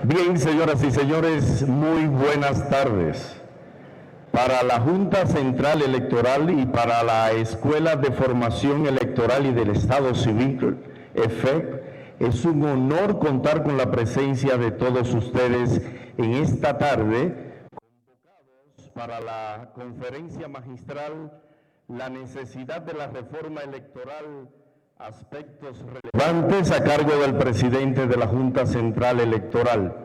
Bien, señoras y señores, muy buenas tardes. Para la Junta Central Electoral y para la Escuela de Formación Electoral y del Estado Civil, EFEC, es un honor contar con la presencia de todos ustedes en esta tarde, convocados para la conferencia magistral La necesidad de la reforma electoral, aspectos relevantes, a cargo del presidente de la Junta Central Electoral.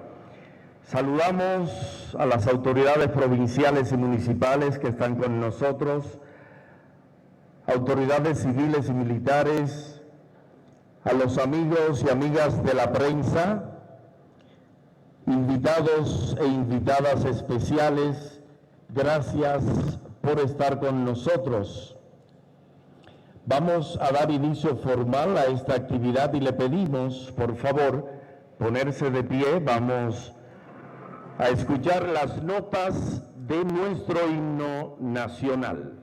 Saludamos a las autoridades provinciales y municipales que están con nosotros, autoridades civiles y militares, a los amigos y amigas de la prensa, invitados e invitadas especiales, gracias por estar con nosotros. Vamos a dar inicio formal a esta actividad y le pedimos, por favor, ponerse de pie. Vamos a escuchar las notas de nuestro himno nacional.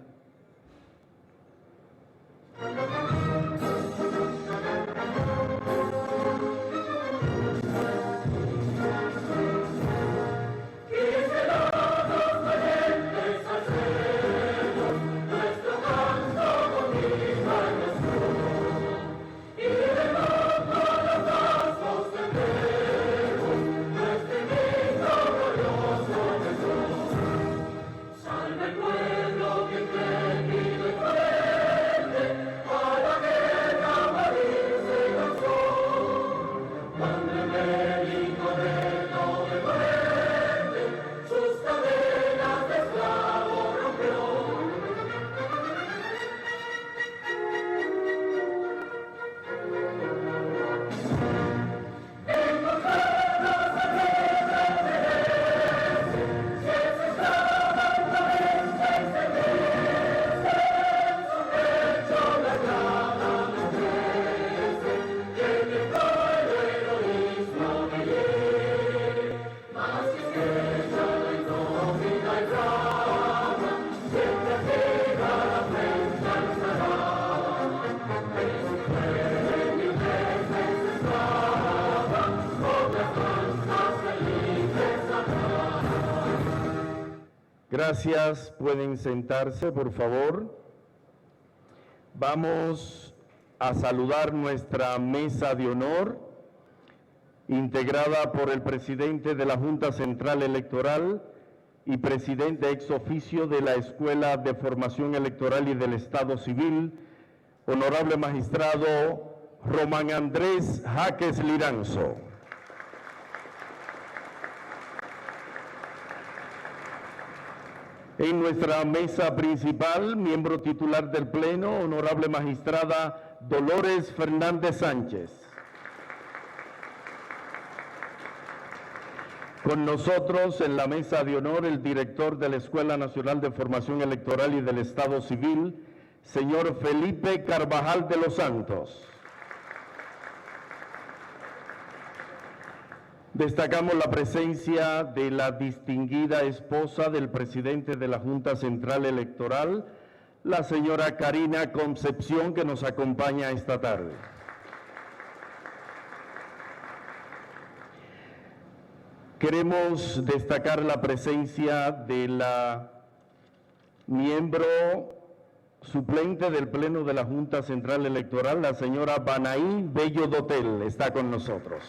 Gracias, pueden sentarse, por favor. Vamos a saludar nuestra mesa de honor, integrada por el presidente de la Junta Central Electoral y presidente ex oficio de la Escuela de Formación Electoral y del Estado Civil, honorable magistrado Román Andrés Jaques Liranzo. En nuestra mesa principal, miembro titular del Pleno, honorable magistrada Dolores Fernández Sánchez. Con nosotros en la mesa de honor el director de la Escuela Nacional de Formación Electoral y del Estado Civil, señor Felipe Carvajal de los Santos. Destacamos la presencia de la distinguida esposa del presidente de la Junta Central Electoral, la señora Karina Concepción, que nos acompaña esta tarde. Queremos destacar la presencia de la miembro suplente del Pleno de la Junta Central Electoral, la señora Banaí Bello Dotel, está con nosotros.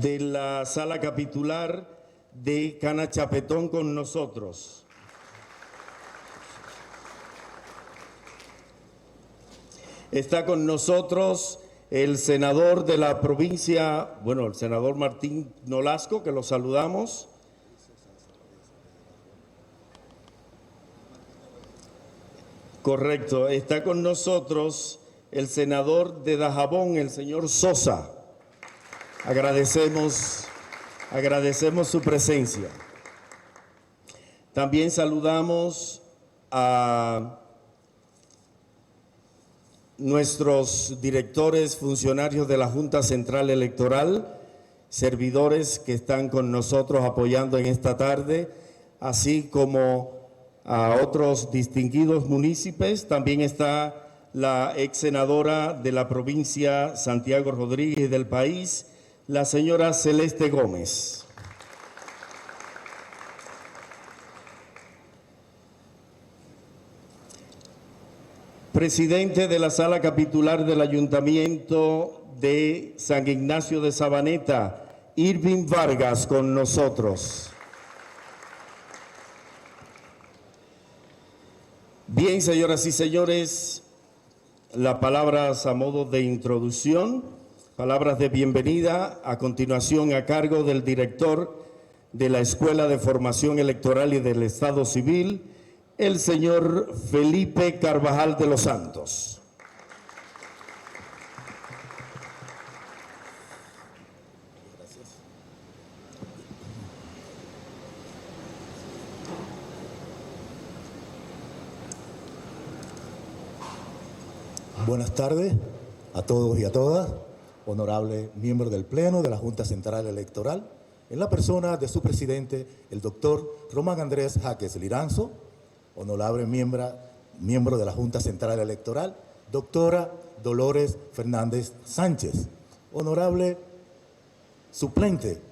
De la sala capitular de Cana Chapetón con nosotros. Está con nosotros el senador de la provincia, el senador Martín Nolasco, que lo saludamos. Correcto, está con nosotros el senador de Dajabón, el señor Sosa. Agradecemos su presencia. También saludamos a nuestros directores, funcionarios de la Junta Central Electoral, servidores que están con nosotros apoyando en esta tarde, así como a otros distinguidos municipios. También está la ex senadora de la provincia Santiago Rodríguez del país, la señora Celeste Gómez. Presidente de la Sala Capitular del Ayuntamiento de San Ignacio de Sabaneta, Irving Vargas, con nosotros. Bien, señoras y señores, las palabras a modo de introducción. Palabras de bienvenida a continuación a cargo del director de la Escuela de Formación Electoral y del Estado Civil, el señor Felipe Carvajal de los Santos. Gracias. Buenas tardes a todos y a todas. Honorable miembro del Pleno de la Junta Central Electoral, en la persona de su presidente, el doctor Román Andrés Jaques Liranzo, honorable miembro de la Junta Central Electoral, doctora Dolores Fernández Sánchez, honorable suplente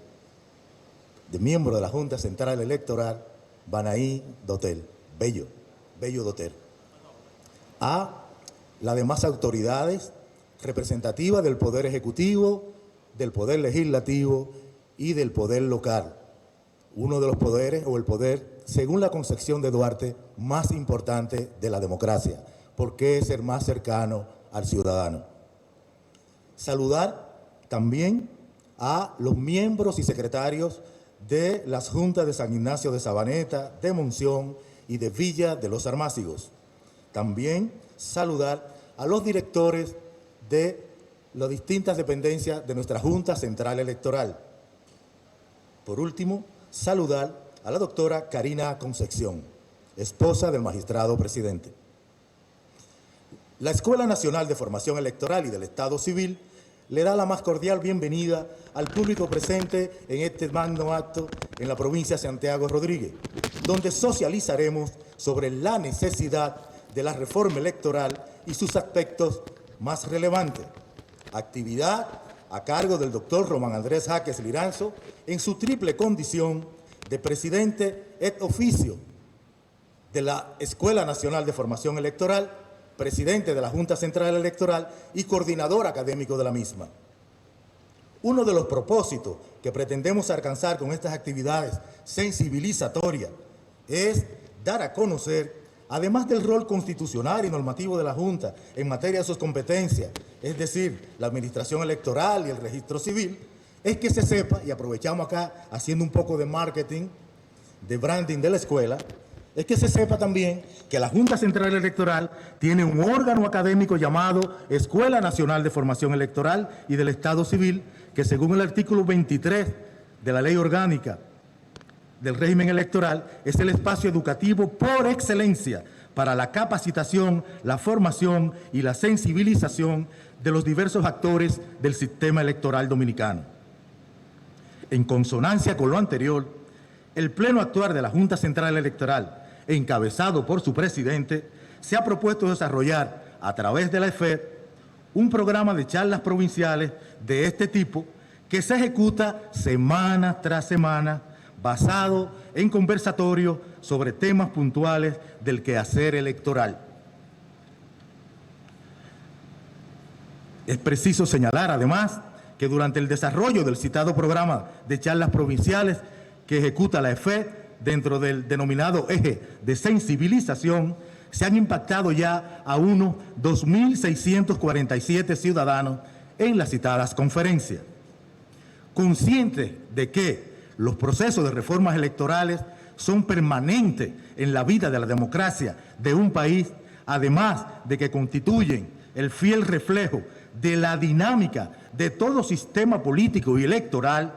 de miembro de la Junta Central Electoral, Banaí Dotel, Bello Dotel, a las demás autoridades representativa del Poder Ejecutivo, del Poder Legislativo y del Poder Local. Uno de los poderes, o el poder, según la concepción de Duarte, más importante de la democracia, porque es el más cercano al ciudadano. Saludar también a los miembros y secretarios de las juntas de San Ignacio de Sabaneta, de Monción y de Villa de los Armácigos. También saludar a los directores de las distintas dependencias de nuestra Junta Central Electoral. Por último, saludar a la doctora Karina Concepción, esposa del magistrado presidente. La Escuela Nacional de Formación Electoral y del Estado Civil le da la más cordial bienvenida al público presente en este magno acto en la provincia de Santiago Rodríguez, donde socializaremos sobre la necesidad de la reforma electoral y sus aspectos más relevantes. Actividad a cargo del doctor Román Andrés Jaques Liranzo en su triple condición de presidente et oficio de la Escuela Nacional de Formación Electoral, presidente de la Junta Central Electoral y coordinador académico de la misma. Uno de los propósitos que pretendemos alcanzar con estas actividades sensibilizatorias es dar a conocer, además del rol constitucional y normativo de la Junta en materia de sus competencias, es decir, la administración electoral y el registro civil, es que se sepa, y aprovechamos acá haciendo un poco de marketing, de branding de la escuela, es que se sepa también que la Junta Central Electoral tiene un órgano académico llamado Escuela Nacional de Formación Electoral y del Estado Civil, que según el artículo 23 de la Ley Orgánica del Régimen Electoral, es el espacio educativo por excelencia para la capacitación, la formación y la sensibilización de los diversos actores del sistema electoral dominicano. En consonancia con lo anterior, el Pleno Actual de la Junta Central Electoral, encabezado por su presidente, se ha propuesto desarrollar a través de la EFED un programa de charlas provinciales de este tipo que se ejecuta semana tras semana, basado en conversatorios sobre temas puntuales del quehacer electoral. Es preciso señalar, además, que durante el desarrollo del citado programa de charlas provinciales que ejecuta la EFED dentro del denominado eje de sensibilización, se han impactado ya a unos 2.647 ciudadanos en las citadas conferencias. Conscientes de que los procesos de reformas electorales son permanentes en la vida de la democracia de un país, además de que constituyen el fiel reflejo de la dinámica de todo sistema político y electoral,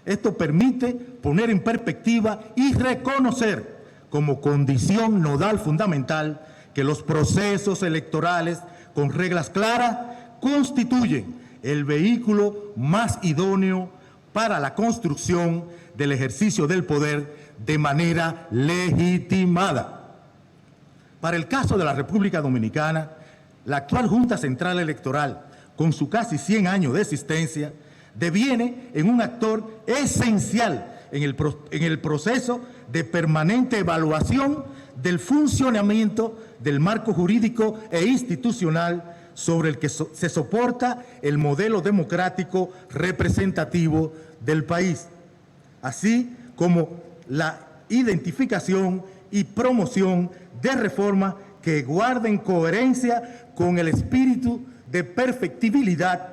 esto permite poner en perspectiva y reconocer como condición nodal fundamental que los procesos electorales con reglas claras constituyen el vehículo más idóneo para la construcción del ejercicio del poder de manera legitimada. Para el caso de la República Dominicana, la actual Junta Central Electoral, con su casi 100 años de existencia, deviene en un actor esencial en el proceso de permanente evaluación del funcionamiento del marco jurídico e institucional sobre el que se soporta el modelo democrático representativo del país, así como la identificación y promoción de reformas que guarden coherencia con el espíritu de perfectibilidad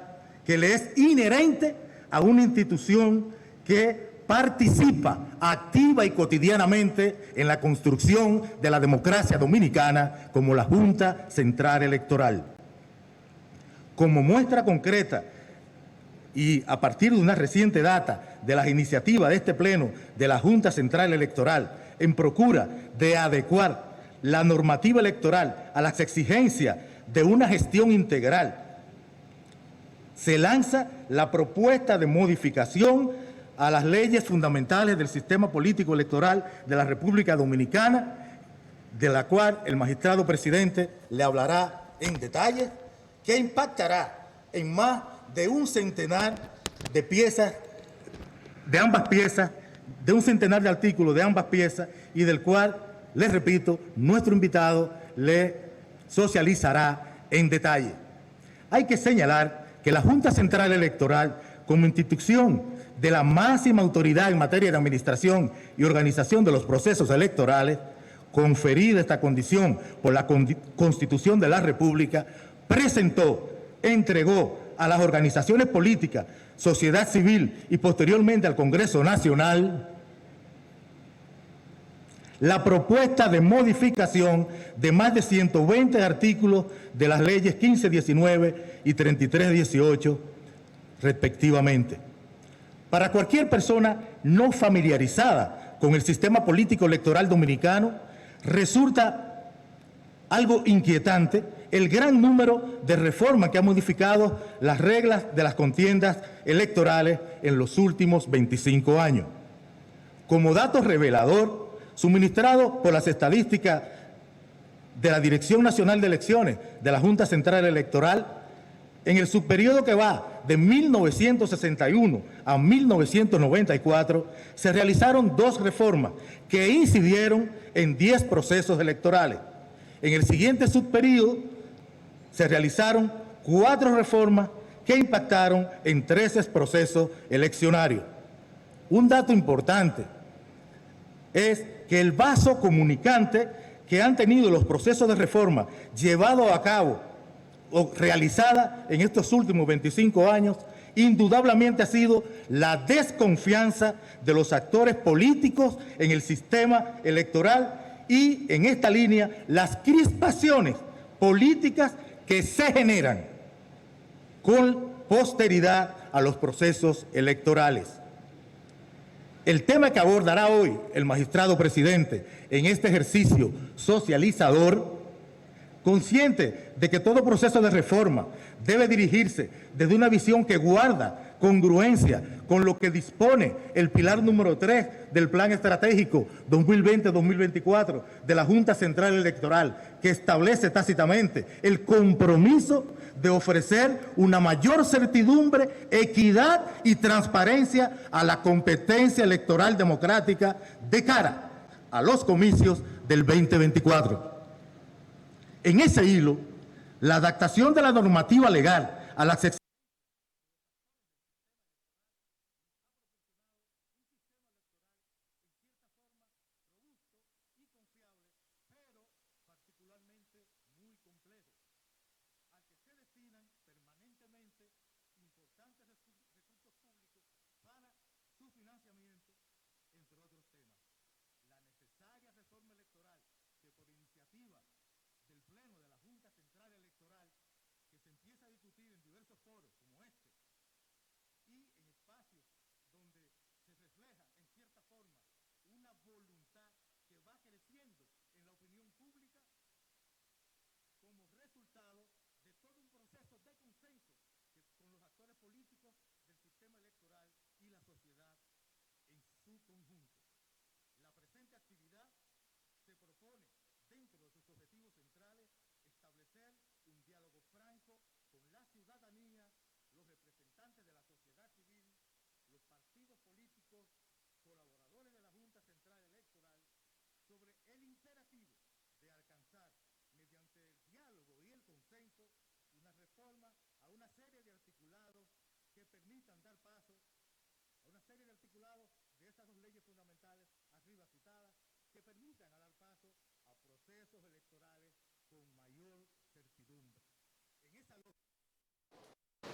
que le es inherente a una institución que participa activa y cotidianamente en la construcción de la democracia dominicana como la Junta Central Electoral. Como muestra concreta y a partir de una reciente data de las iniciativas de este Pleno de la Junta Central Electoral en procura de adecuar la normativa electoral a las exigencias de una gestión integral, se lanza la propuesta de modificación a las leyes fundamentales del sistema político electoral de la República Dominicana, de la cual el magistrado presidente le hablará en detalle, que impactará en más de un centenar de piezas, de ambas piezas, de un centenar de artículos de ambas piezas, y del cual, les repito, nuestro invitado le socializará en detalle. Hay que señalar que la Junta Central Electoral, como institución de la máxima autoridad en materia de administración y organización de los procesos electorales, conferida esta condición por la Constitución de la República, presentó, entregó a las organizaciones políticas, sociedad civil y posteriormente al Congreso Nacional la propuesta de modificación de más de 120 artículos de las leyes 1519 y 3318, respectivamente. Para cualquier persona no familiarizada con el sistema político electoral dominicano, resulta algo inquietante el gran número de reformas que han modificado las reglas de las contiendas electorales en los últimos 25 años. Como dato revelador, suministrado por las estadísticas de la Dirección Nacional de Elecciones de la Junta Central Electoral, en el subperiodo que va de 1961 a 1994, se realizaron 2 reformas que incidieron en 10 procesos electorales. En el siguiente subperiodo se realizaron 4 reformas que impactaron en 13 procesos eleccionarios. Un dato importante es que el vaso comunicante que han tenido los procesos de reforma llevados a cabo o realizada en estos últimos 25 años, indudablemente ha sido la desconfianza de los actores políticos en el sistema electoral y, en esta línea, las crispaciones políticas que se generan con posteridad a los procesos electorales. El tema que abordará hoy el magistrado presidente en este ejercicio socializador, consciente de que todo proceso de reforma debe dirigirse desde una visión que guarda congruencia con lo que dispone el pilar número 3 del Plan Estratégico 2020-2024 de la Junta Central Electoral, que establece tácitamente el compromiso de ofrecer una mayor certidumbre, equidad y transparencia a la competencia electoral democrática de cara a los comicios del 2024. En ese hilo, la adaptación de la normativa legal a las exigencias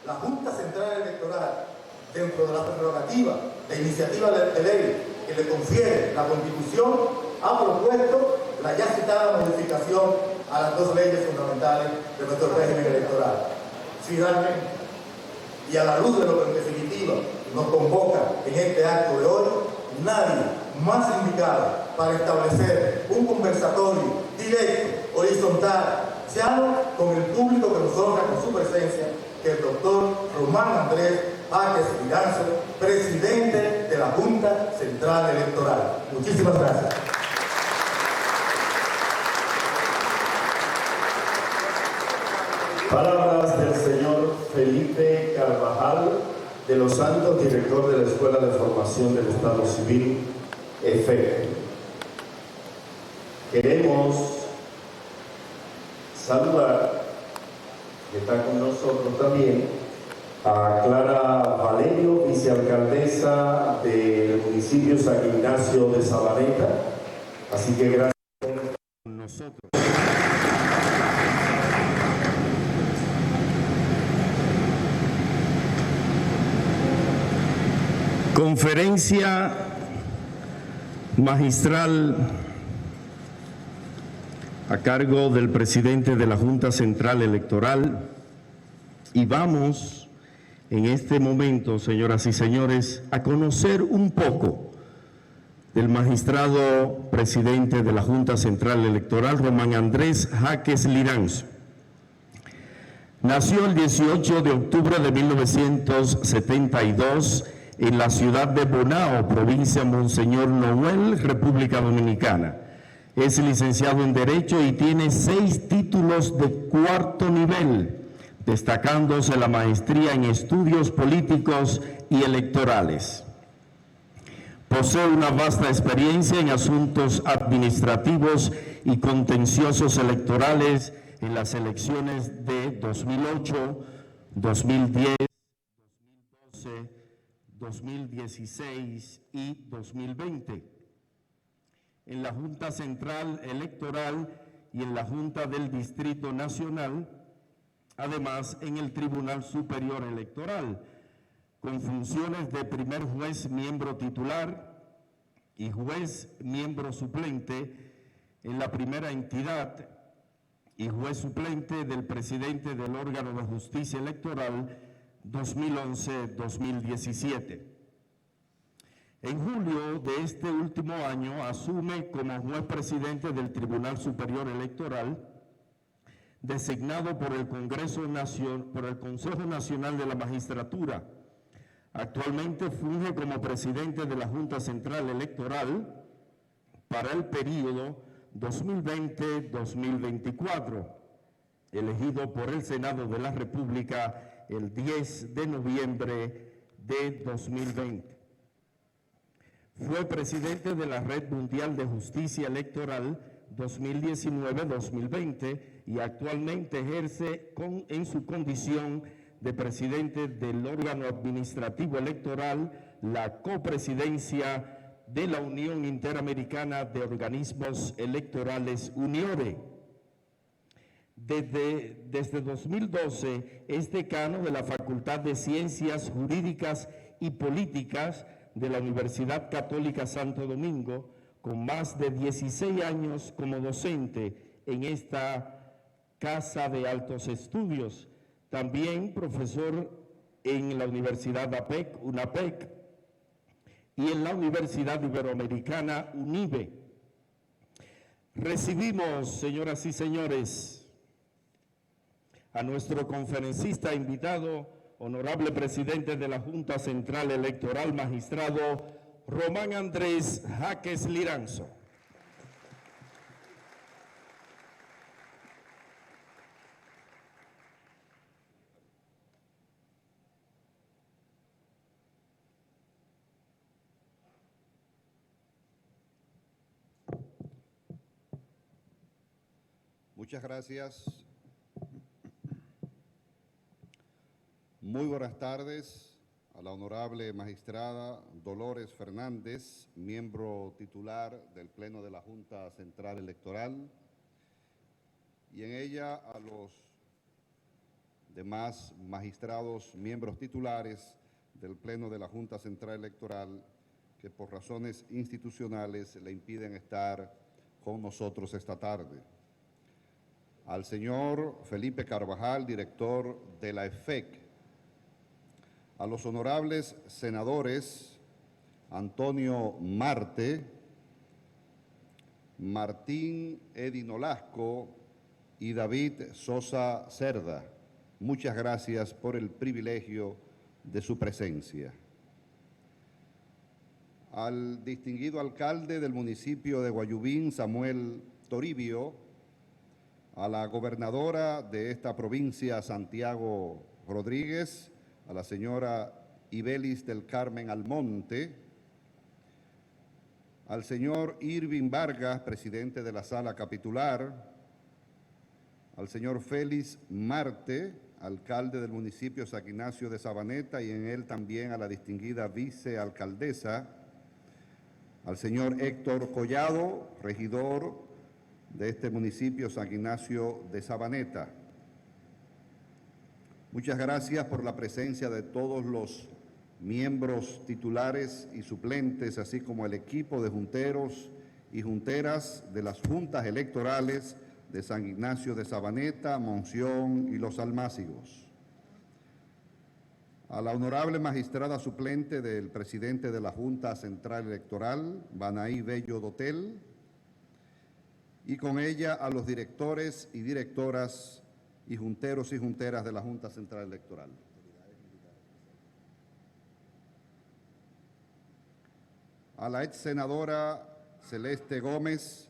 la Junta Central Electoral, dentro de la prerrogativa de iniciativa de ley que le confiere la Constitución, ha propuesto la ya citada modificación a las 2 leyes fundamentales de nuestro régimen electoral. Finalmente, y a la luz de lo que en definitiva nos convoca en este acto de hoy, nadie más indicado para establecer un conversatorio directo, horizontal, llano con el público que nos honra con su presencia, que el doctor Román Andrés Jaques Viranzo, presidente de la Junta Central Electoral. Muchísimas gracias. Palabras del señor Felipe Carvajal de los Santos, director de la Escuela de Formación del Estado Civil, EFE. Queremos saludar, que está con nosotros también, a Clara Valerio, vicealcaldesa del municipio San Ignacio de Sabaneta. Así que gracias por estar con nosotros. Conferencia magistral a cargo del presidente de la Junta Central Electoral, y vamos en este momento, señoras y señores, a conocer un poco del magistrado presidente de la Junta Central Electoral, Román Andrés Jáquez Liranzo. Nació el 18 de octubre de 1972 en la ciudad de Bonao, provincia Monseñor Noel, República Dominicana. Es licenciado en Derecho y tiene 6 títulos de cuarto nivel, destacándose la maestría en Estudios Políticos y Electorales. Posee una vasta experiencia en asuntos administrativos y contenciosos electorales en las elecciones de 2008, 2010, 2012, 2016 y 2020. En la Junta Central Electoral y en la Junta del Distrito Nacional, además en el Tribunal Superior Electoral, con funciones de primer juez miembro titular y juez miembro suplente en la primera entidad y juez suplente del presidente del órgano de justicia electoral 2011-2017. En julio de este último año asume como juez presidente del Tribunal Superior Electoral, designado por el Consejo Nacional de la Magistratura. Actualmente funge como presidente de la Junta Central Electoral para el periodo 2020-2024, elegido por el Senado de la República el 10 de noviembre de 2020. Fue presidente de la Red Mundial de Justicia Electoral 2019-2020 y actualmente ejerce en su condición de presidente del órgano administrativo electoral la copresidencia de la Unión Interamericana de Organismos Electorales, UNIORE. Desde 2012 es decano de la Facultad de Ciencias Jurídicas y Políticas de la Universidad Católica Santo Domingo, con más de 16 años como docente en esta Casa de Altos Estudios. También profesor en la Universidad APEC, UNAPEC, y en la Universidad Iberoamericana, UNIBE. Recibimos, señoras y señores, a nuestro conferencista invitado, honorable presidente de la Junta Central Electoral, magistrado Román Andrés Jáquez Liranzo. Muchas gracias. Muy buenas tardes a la honorable magistrada Dolores Fernández, miembro titular del Pleno de la Junta Central Electoral, y en ella a los demás magistrados, miembros titulares del Pleno de la Junta Central Electoral que por razones institucionales le impiden estar con nosotros esta tarde. Al señor Felipe Carvajal, director de la EFEC, a los honorables senadores Antonio Marte, Martín Edinolasco y David Sosa Cerda, muchas gracias por el privilegio de su presencia. Al distinguido alcalde del municipio de Guayubín, Samuel Toribio, a la gobernadora de esta provincia, Santiago Rodríguez, a la señora Ibelis del Carmen Almonte, al señor Irving Vargas, presidente de la Sala Capitular, al señor Félix Marte, alcalde del municipio San Ignacio de Sabaneta, y en él también a la distinguida vicealcaldesa, al señor Héctor Collado, regidor de este municipio San Ignacio de Sabaneta. Muchas gracias por la presencia de todos los miembros titulares y suplentes, así como el equipo de junteros y junteras de las juntas electorales de San Ignacio de Sabaneta, Monción y Los Almácigos. A la honorable magistrada suplente del presidente de la Junta Central Electoral, Banaí Bello Dotel, y con ella a los directores y directoras y junteros y junteras de la Junta Central Electoral. A la ex senadora Celeste Gómez,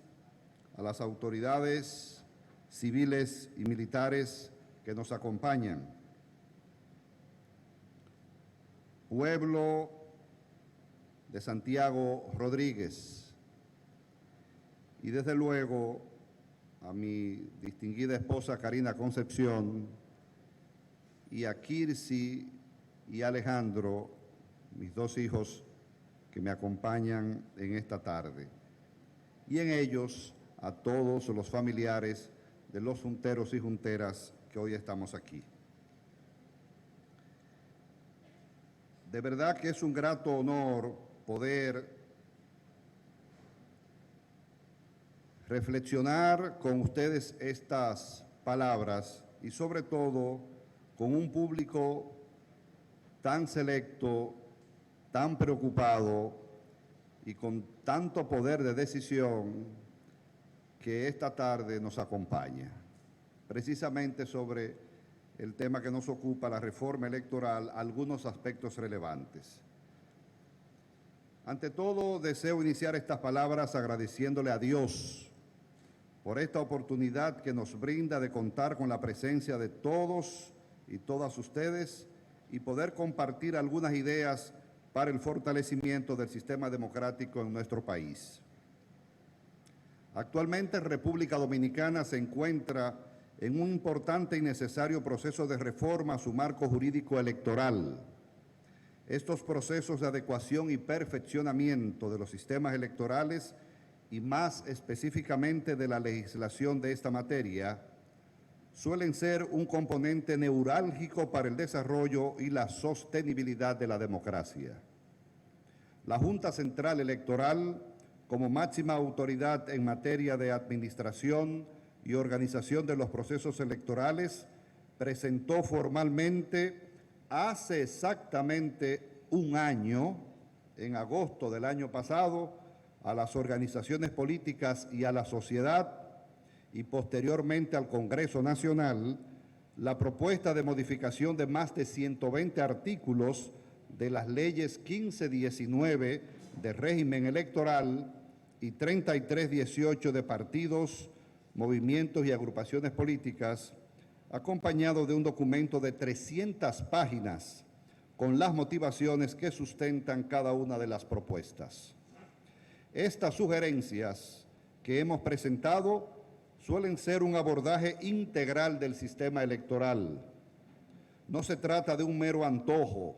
a las autoridades civiles y militares que nos acompañan, pueblo de Santiago Rodríguez, y desde luego a mi distinguida esposa Karina Concepción y a Kirsi y Alejandro, mis dos hijos que me acompañan en esta tarde, y en ellos a todos los familiares de los junteros y junteras que hoy estamos aquí. De verdad que es un grato honor poder reflexionar con ustedes estas palabras y sobre todo con un público tan selecto, tan preocupado y con tanto poder de decisión que esta tarde nos acompaña, precisamente sobre el tema que nos ocupa, la reforma electoral, algunos aspectos relevantes. Ante todo, deseo iniciar estas palabras agradeciéndole a Dios por esta oportunidad que nos brinda de contar con la presencia de todos y todas ustedes y poder compartir algunas ideas para el fortalecimiento del sistema democrático en nuestro país. Actualmente, República Dominicana se encuentra en un importante y necesario proceso de reforma a su marco jurídico electoral. Estos procesos de adecuación y perfeccionamiento de los sistemas electorales y más específicamente de la legislación de esta materia suelen ser un componente neurálgico para el desarrollo y la sostenibilidad de la democracia. La Junta Central Electoral, como máxima autoridad en materia de administración y organización de los procesos electorales, presentó formalmente hace exactamente un año, en agosto del año pasado, a las organizaciones políticas y a la sociedad y posteriormente al Congreso Nacional, la propuesta de modificación de más de 120 artículos de las leyes 1519 de régimen electoral y 3318 de partidos, movimientos y agrupaciones políticas, acompañado de un documento de 300 páginas con las motivaciones que sustentan cada una de las propuestas. Estas sugerencias que hemos presentado suelen ser un abordaje integral del sistema electoral. No se trata de un mero antojo,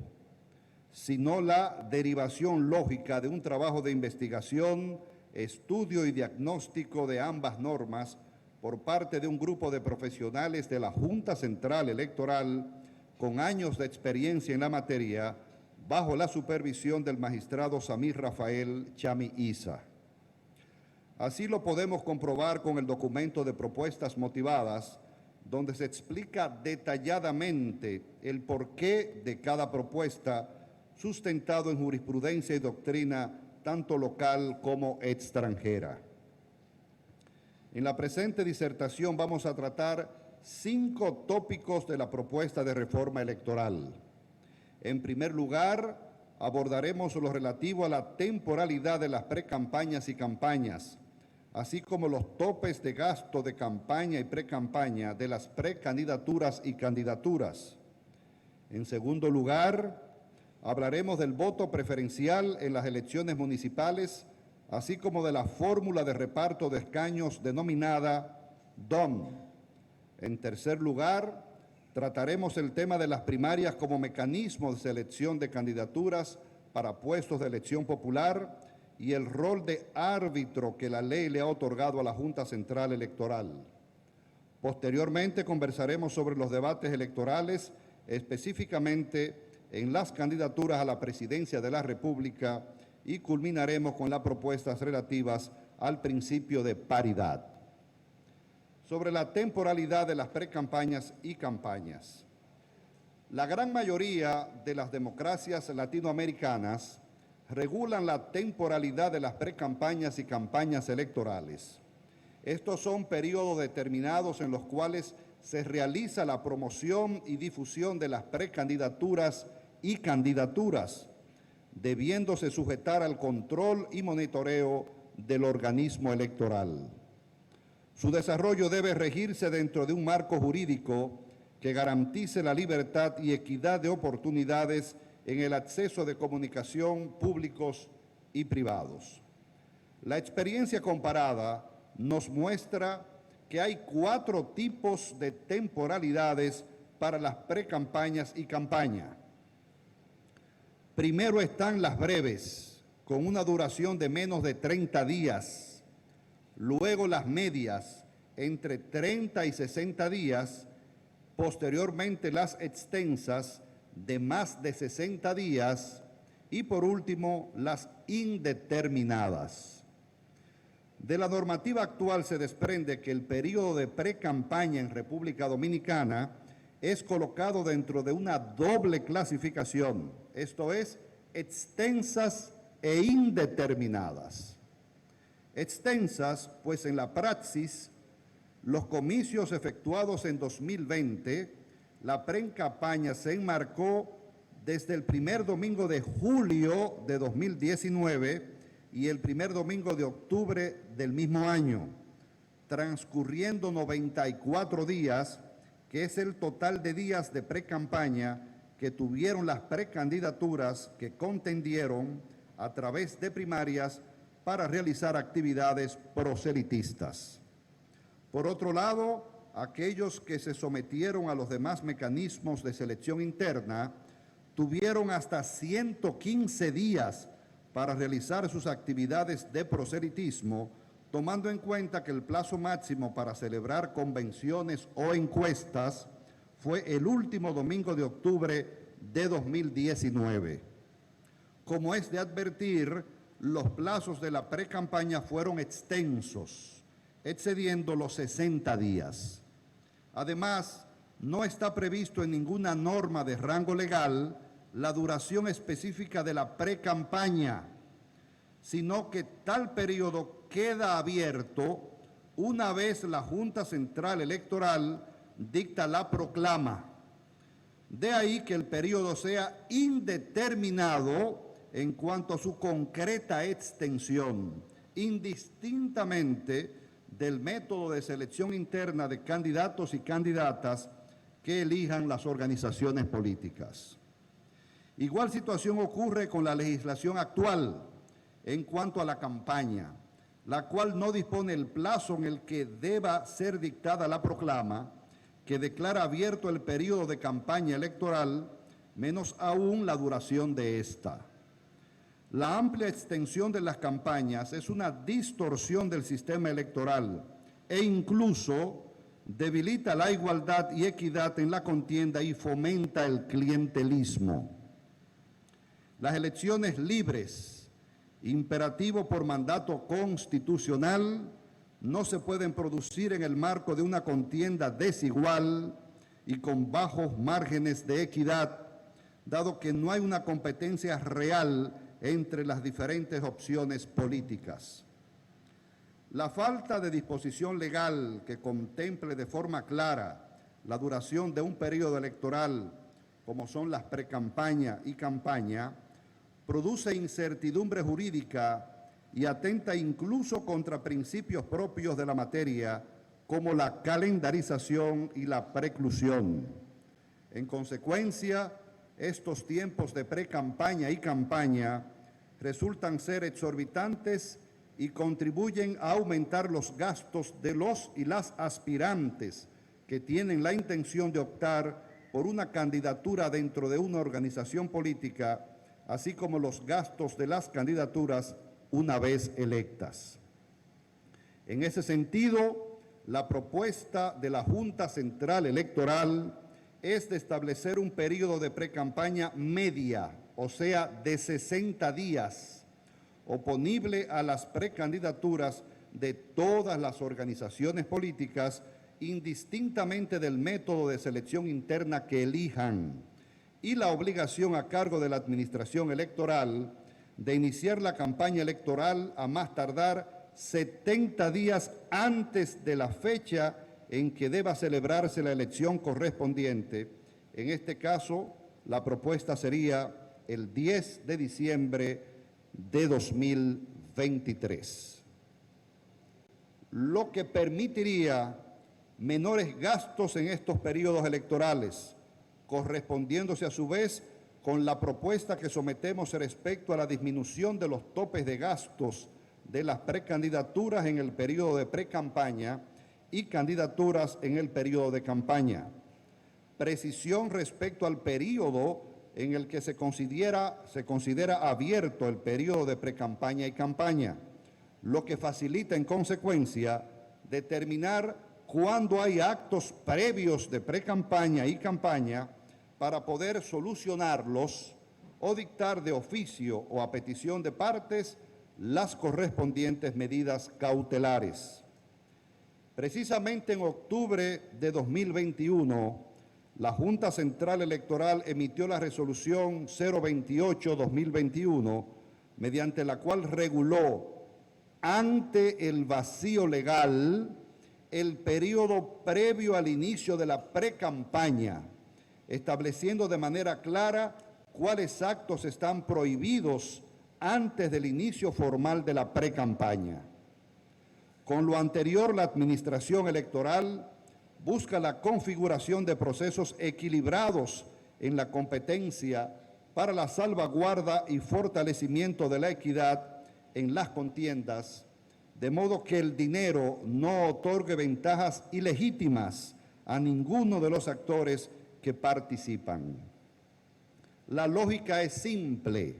sino la derivación lógica de un trabajo de investigación, estudio y diagnóstico de ambas normas por parte de un grupo de profesionales de la Junta Central Electoral con años de experiencia en la materia, bajo la supervisión del magistrado Samir Rafael Chami Isa. Así lo podemos comprobar con el documento de propuestas motivadas, donde se explica detalladamente el porqué de cada propuesta, sustentado en jurisprudencia y doctrina tanto local como extranjera. En la presente disertación vamos a tratar 5 tópicos de la propuesta de reforma electoral. En primer lugar, abordaremos lo relativo a la temporalidad de las precampañas y campañas, así como los topes de gasto de campaña y precampaña de las precandidaturas y candidaturas. En segundo lugar, hablaremos del voto preferencial en las elecciones municipales, así como de la fórmula de reparto de escaños denominada DOM. En tercer lugar, trataremos el tema de las primarias como mecanismo de selección de candidaturas para puestos de elección popular y el rol de árbitro que la ley le ha otorgado a la Junta Central Electoral. Posteriormente conversaremos sobre los debates electorales, específicamente en las candidaturas a la presidencia de la República y culminaremos con las propuestas relativas al principio de paridad. Sobre la temporalidad de las precampañas y campañas. La gran mayoría de las democracias latinoamericanas regulan la temporalidad de las precampañas y campañas electorales. Estos son periodos determinados en los cuales se realiza la promoción y difusión de las precandidaturas y candidaturas, debiéndose sujetar al control y monitoreo del organismo electoral. Su desarrollo debe regirse dentro de un marco jurídico que garantice la libertad y equidad de oportunidades en el acceso de comunicación públicos y privados. La experiencia comparada nos muestra que hay 4 tipos de temporalidades para las precampañas y campaña. Primero están las breves, con una duración de menos de 30 días. Luego las medias, entre 30 y 60 días. Posteriormente las extensas, de más de 60 días. Y por último, las indeterminadas. De la normativa actual se desprende que el periodo de precampaña en República Dominicana es colocado dentro de una doble clasificación, esto es, extensas e indeterminadas. Extensas, pues en la praxis, los comicios efectuados en 2020, la precampaña se enmarcó desde el primer domingo de julio de 2019 y el primer domingo de octubre del mismo año, transcurriendo 94 días, que es el total de días de precampaña que tuvieron las precandidaturas que contendieron a través de primarias para realizar actividades proselitistas. Por otro lado, aquellos que se sometieron a los demás mecanismos de selección interna tuvieron hasta 115 días para realizar sus actividades de proselitismo, tomando en cuenta que el plazo máximo para celebrar convenciones o encuestas fue el último domingo de octubre de 2019. Como es de advertir, los plazos de la precampaña fueron extensos, excediendo los 60 días. Además, no está previsto en ninguna norma de rango legal la duración específica de la precampaña, sino que tal periodo queda abierto una vez la Junta Central Electoral dicta la proclama. De ahí que el periodo sea indeterminado en cuanto a su concreta extensión, indistintamente del método de selección interna de candidatos y candidatas que elijan las organizaciones políticas. Igual situación ocurre con la legislación actual en cuanto a la campaña, la cual no dispone el plazo en el que deba ser dictada la proclama, que declara abierto el periodo de campaña electoral, menos aún la duración de esta. La amplia extensión de las campañas es una distorsión del sistema electoral e incluso debilita la igualdad y equidad en la contienda y fomenta el clientelismo. Las elecciones libres, imperativo por mandato constitucional, no se pueden producir en el marco de una contienda desigual y con bajos márgenes de equidad, dado que no hay una competencia real entre las diferentes opciones políticas. La falta de disposición legal que contemple de forma clara la duración de un periodo electoral, como son las precampaña y campaña, produce incertidumbre jurídica y atenta incluso contra principios propios de la materia, como la calendarización y la preclusión. En consecuencia, estos tiempos de precampaña y campaña resultan ser exorbitantes y contribuyen a aumentar los gastos de los y las aspirantes que tienen la intención de optar por una candidatura dentro de una organización política, así como los gastos de las candidaturas una vez electas. En ese sentido, la propuesta de la Junta Central Electoral es de establecer un periodo de precampaña media, o sea, de 60 días, oponible a las precandidaturas de todas las organizaciones políticas, indistintamente del método de selección interna que elijan, y la obligación a cargo de la Administración Electoral de iniciar la campaña electoral a más tardar 70 días antes de la fecha en que deba celebrarse la elección correspondiente. En este caso, la propuesta sería el 10 de diciembre de 2023, lo que permitiría menores gastos en estos periodos electorales, correspondiéndose a su vez con la propuesta que sometemos respecto a la disminución de los topes de gastos de las precandidaturas en el periodo de precampaña y candidaturas en el periodo de campaña. Precisión respecto al periodo en el que se considera abierto el periodo de precampaña y campaña, lo que facilita en consecuencia determinar cuándo hay actos previos de precampaña y campaña para poder solucionarlos o dictar de oficio o a petición de partes las correspondientes medidas cautelares. Precisamente en octubre de 2021, la Junta Central Electoral emitió la resolución 028-2021, mediante la cual reguló, ante el vacío legal, el periodo previo al inicio de la precampaña, estableciendo de manera clara cuáles actos están prohibidos antes del inicio formal de la precampaña. Con lo anterior, la Administración Electoral busca la configuración de procesos equilibrados en la competencia para la salvaguarda y fortalecimiento de la equidad en las contiendas, de modo que el dinero no otorgue ventajas ilegítimas a ninguno de los actores que participan. La lógica es simple.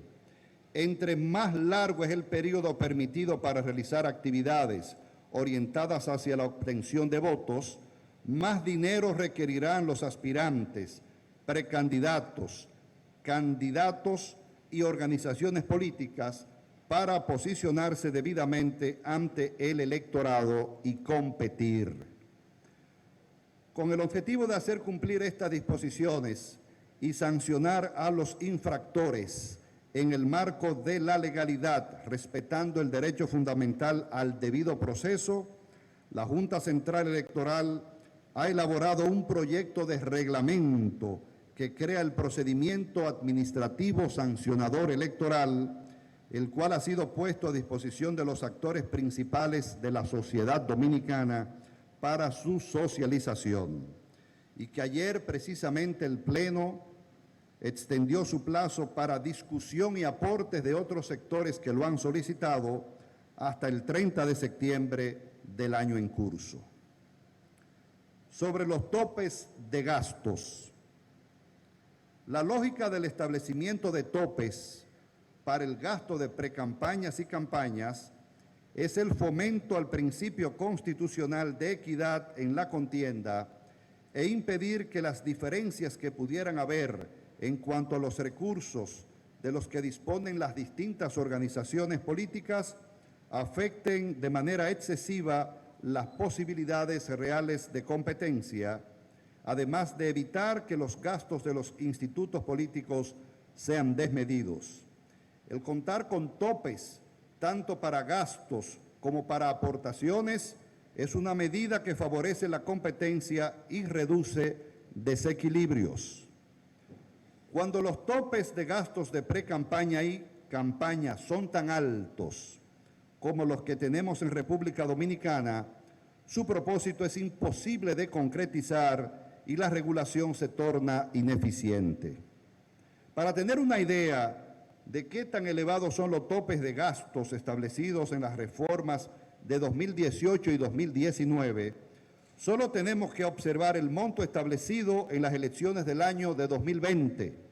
Entre más largo es el periodo permitido para realizar actividades orientadas hacia la obtención de votos, más dinero requerirán los aspirantes, precandidatos, candidatos y organizaciones políticas para posicionarse debidamente ante el electorado y competir. Con el objetivo de hacer cumplir estas disposiciones y sancionar a los infractores en el marco de la legalidad, respetando el derecho fundamental al debido proceso, la Junta Central Electoral ha elaborado un proyecto de reglamento que crea el procedimiento administrativo sancionador electoral, el cual ha sido puesto a disposición de los actores principales de la sociedad dominicana para su socialización, y que ayer precisamente el Pleno extendió su plazo para discusión y aportes de otros sectores que lo han solicitado hasta el 30 de septiembre del año en curso. Sobre los topes de gastos, la lógica del establecimiento de topes para el gasto de precampañas y campañas es el fomento al principio constitucional de equidad en la contienda e impedir que las diferencias que pudieran haber en cuanto a los recursos de los que disponen las distintas organizaciones políticas afecten de manera excesiva las posibilidades reales de competencia, además de evitar que los gastos de los institutos políticos sean desmedidos. El contar con topes, tanto para gastos como para aportaciones, es una medida que favorece la competencia y reduce desequilibrios. Cuando los topes de gastos de precampaña y campaña son tan altos como los que tenemos en República Dominicana, su propósito es imposible de concretizar y la regulación se torna ineficiente. Para tener una idea de qué tan elevados son los topes de gastos establecidos en las reformas de 2018 y 2019, solo tenemos que observar el monto establecido en las elecciones del año de 2020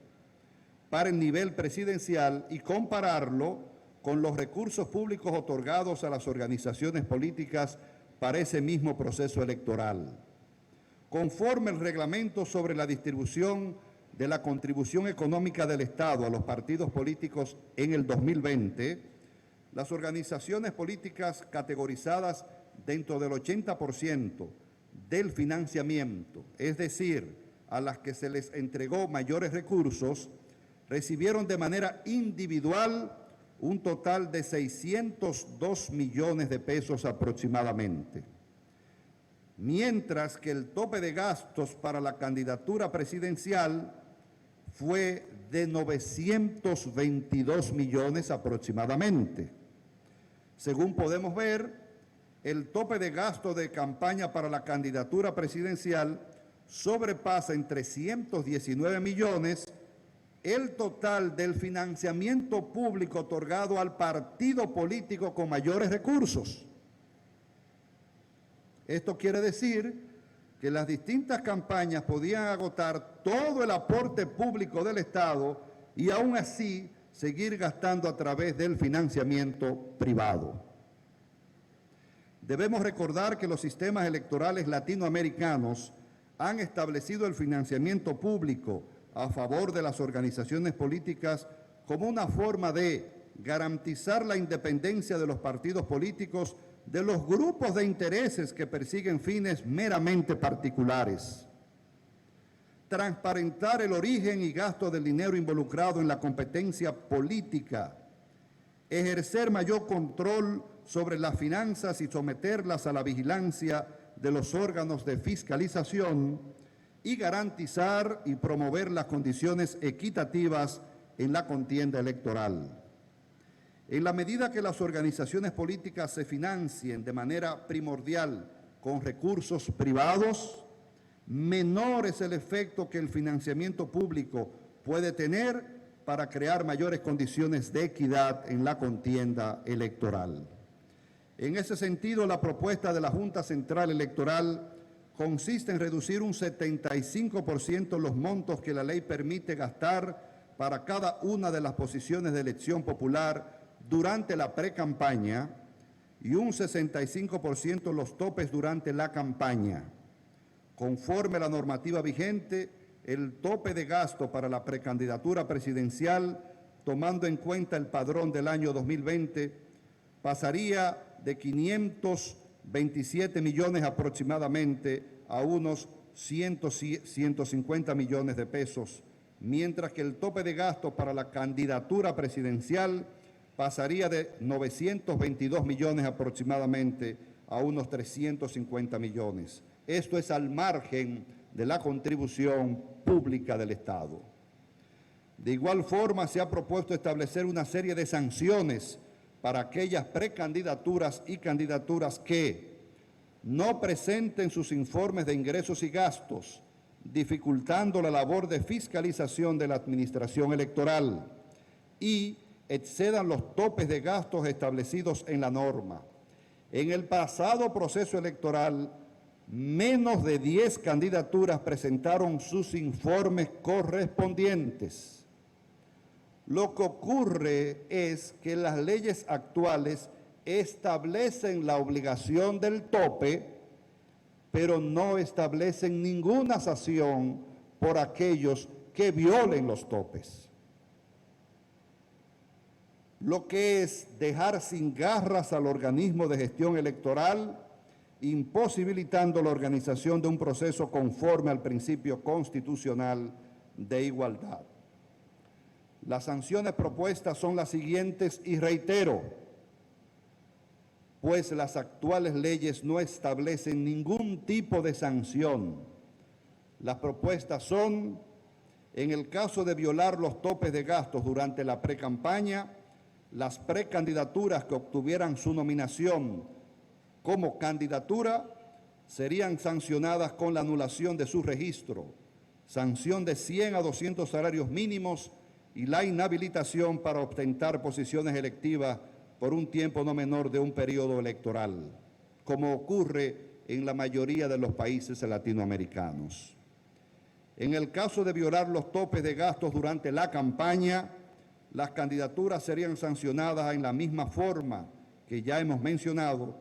para el nivel presidencial y compararlo con los recursos públicos otorgados a las organizaciones políticas para ese mismo proceso electoral. Conforme el reglamento sobre la distribución de la contribución económica del Estado a los partidos políticos en el 2020, las organizaciones políticas categorizadas dentro del 80% del financiamiento, es decir, a las que se les entregó mayores recursos, recibieron de manera individual un total de 602 millones de pesos aproximadamente, mientras que el tope de gastos para la candidatura presidencial fue de 922 millones aproximadamente. Según podemos ver, el tope de gasto de campaña para la candidatura presidencial sobrepasa en 319 millones el total del financiamiento público otorgado al partido político con mayores recursos. Esto quiere decir que las distintas campañas podían agotar todo el aporte público del Estado y aún así seguir gastando a través del financiamiento privado. Debemos recordar que los sistemas electorales latinoamericanos han establecido el financiamiento público a favor de las organizaciones políticas como una forma de garantizar la independencia de los partidos políticos de los grupos de intereses que persiguen fines meramente particulares, transparentar el origen y gasto del dinero involucrado en la competencia política, ejercer mayor control sobre las finanzas y someterlas a la vigilancia de los órganos de fiscalización y garantizar y promover las condiciones equitativas en la contienda electoral. En la medida que las organizaciones políticas se financien de manera primordial con recursos privados, menor es el efecto que el financiamiento público puede tener para crear mayores condiciones de equidad en la contienda electoral. En ese sentido, la propuesta de la Junta Central Electoral consiste en reducir un 75% los montos que la ley permite gastar para cada una de las posiciones de elección popular durante la precampaña y un 65% los topes durante la campaña. Conforme a la normativa vigente, el tope de gasto para la precandidatura presidencial, tomando en cuenta el padrón del año 2020, pasaría de 527 millones aproximadamente a unos 150 millones de pesos, mientras que el tope de gasto para la candidatura presidencial pasaría de 922 millones aproximadamente a unos 350 millones. Esto es al margen de la contribución pública del Estado. De igual forma, se ha propuesto establecer una serie de sanciones para aquellas precandidaturas y candidaturas que no presenten sus informes de ingresos y gastos, dificultando la labor de fiscalización de la administración electoral y excedan los topes de gastos establecidos en la norma. En el pasado proceso electoral, menos de 10 candidaturas presentaron sus informes correspondientes. Lo que ocurre es que las leyes actuales establecen la obligación del tope, pero no establecen ninguna sanción por aquellos que violen los topes. Lo que es dejar sin garras al organismo de gestión electoral, imposibilitando la organización de un proceso conforme al principio constitucional de igualdad. Las sanciones propuestas son las siguientes y reitero, pues las actuales leyes no establecen ningún tipo de sanción. Las propuestas son, en el caso de violar los topes de gastos durante la precampaña, las precandidaturas que obtuvieran su nominación como candidatura serían sancionadas con la anulación de su registro, sanción de 100 a 200 salarios mínimos y la inhabilitación para ostentar posiciones electivas por un tiempo no menor de un periodo electoral, como ocurre en la mayoría de los países latinoamericanos. En el caso de violar los topes de gastos durante la campaña, las candidaturas serían sancionadas en la misma forma que ya hemos mencionado,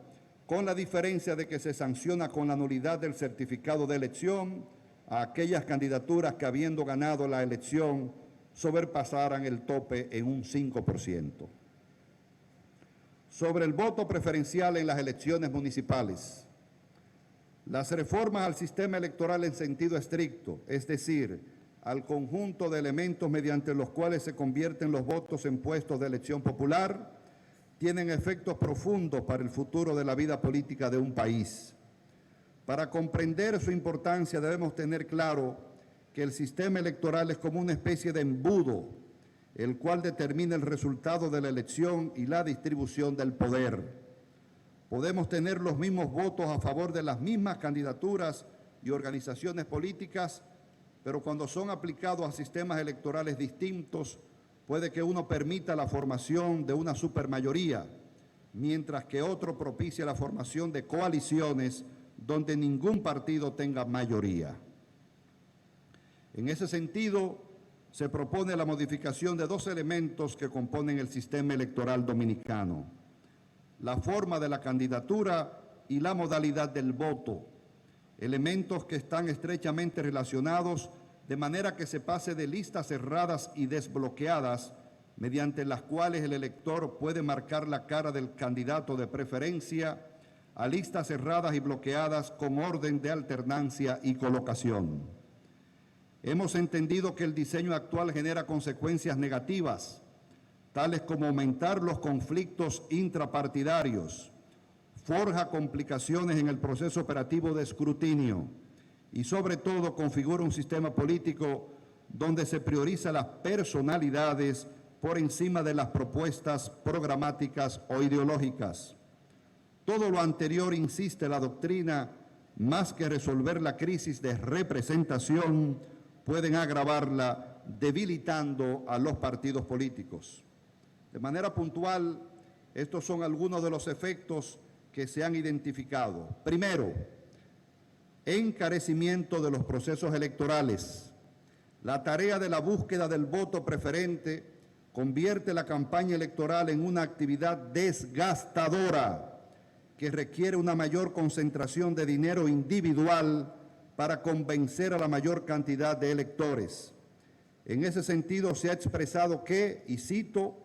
con la diferencia de que se sanciona con la nulidad del certificado de elección a aquellas candidaturas que, habiendo ganado la elección, sobrepasaran el tope en un 5%. Sobre el voto preferencial en las elecciones municipales, las reformas al sistema electoral en sentido estricto, es decir, al conjunto de elementos mediante los cuales se convierten los votos en puestos de elección popular, tienen efectos profundos para el futuro de la vida política de un país. Para comprender su importancia debemos tener claro que el sistema electoral es como una especie de embudo, el cual determina el resultado de la elección y la distribución del poder. Podemos tener los mismos votos a favor de las mismas candidaturas y organizaciones políticas, pero cuando son aplicados a sistemas electorales distintos, puede que uno permita la formación de una supermayoría, mientras que otro propicia la formación de coaliciones donde ningún partido tenga mayoría. En ese sentido, se propone la modificación de dos elementos que componen el sistema electoral dominicano: la forma de la candidatura y la modalidad del voto, elementos que están estrechamente relacionados, de manera que se pase de listas cerradas y desbloqueadas, mediante las cuales el elector puede marcar la cara del candidato de preferencia, a listas cerradas y bloqueadas con orden de alternancia y colocación. Hemos entendido que el diseño actual genera consecuencias negativas, tales como aumentar los conflictos intrapartidarios, forja complicaciones en el proceso operativo de escrutinio y, sobre todo, configura un sistema político donde se prioriza las personalidades por encima de las propuestas programáticas o ideológicas. Todo lo anterior, insiste la doctrina, más que resolver la crisis de representación, pueden agravarla, debilitando a los partidos políticos. De manera puntual, estos son algunos de los efectos que se han identificado. Primero, encarecimiento de los procesos electorales. La tarea de la búsqueda del voto preferente convierte la campaña electoral en una actividad desgastadora que requiere una mayor concentración de dinero individual para convencer a la mayor cantidad de electores. En ese sentido, se ha expresado que, y cito,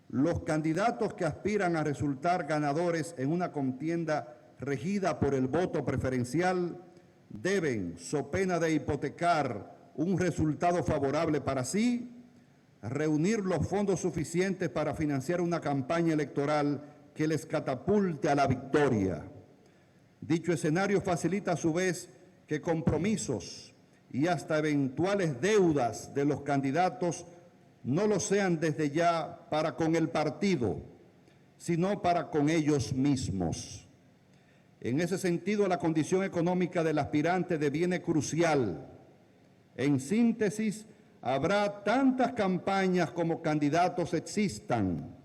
los candidatos que aspiran a resultar ganadores en una contienda regida por el voto preferencial deben, so pena de hipotecar un resultado favorable para sí, reunir los fondos suficientes para financiar una campaña electoral que les catapulte a la victoria. Dicho escenario facilita a su vez que compromisos y hasta eventuales deudas de los candidatos no lo sean desde ya para con el partido, sino para con ellos mismos. En ese sentido, la condición económica del aspirante deviene crucial. En síntesis, habrá tantas campañas como candidatos existan.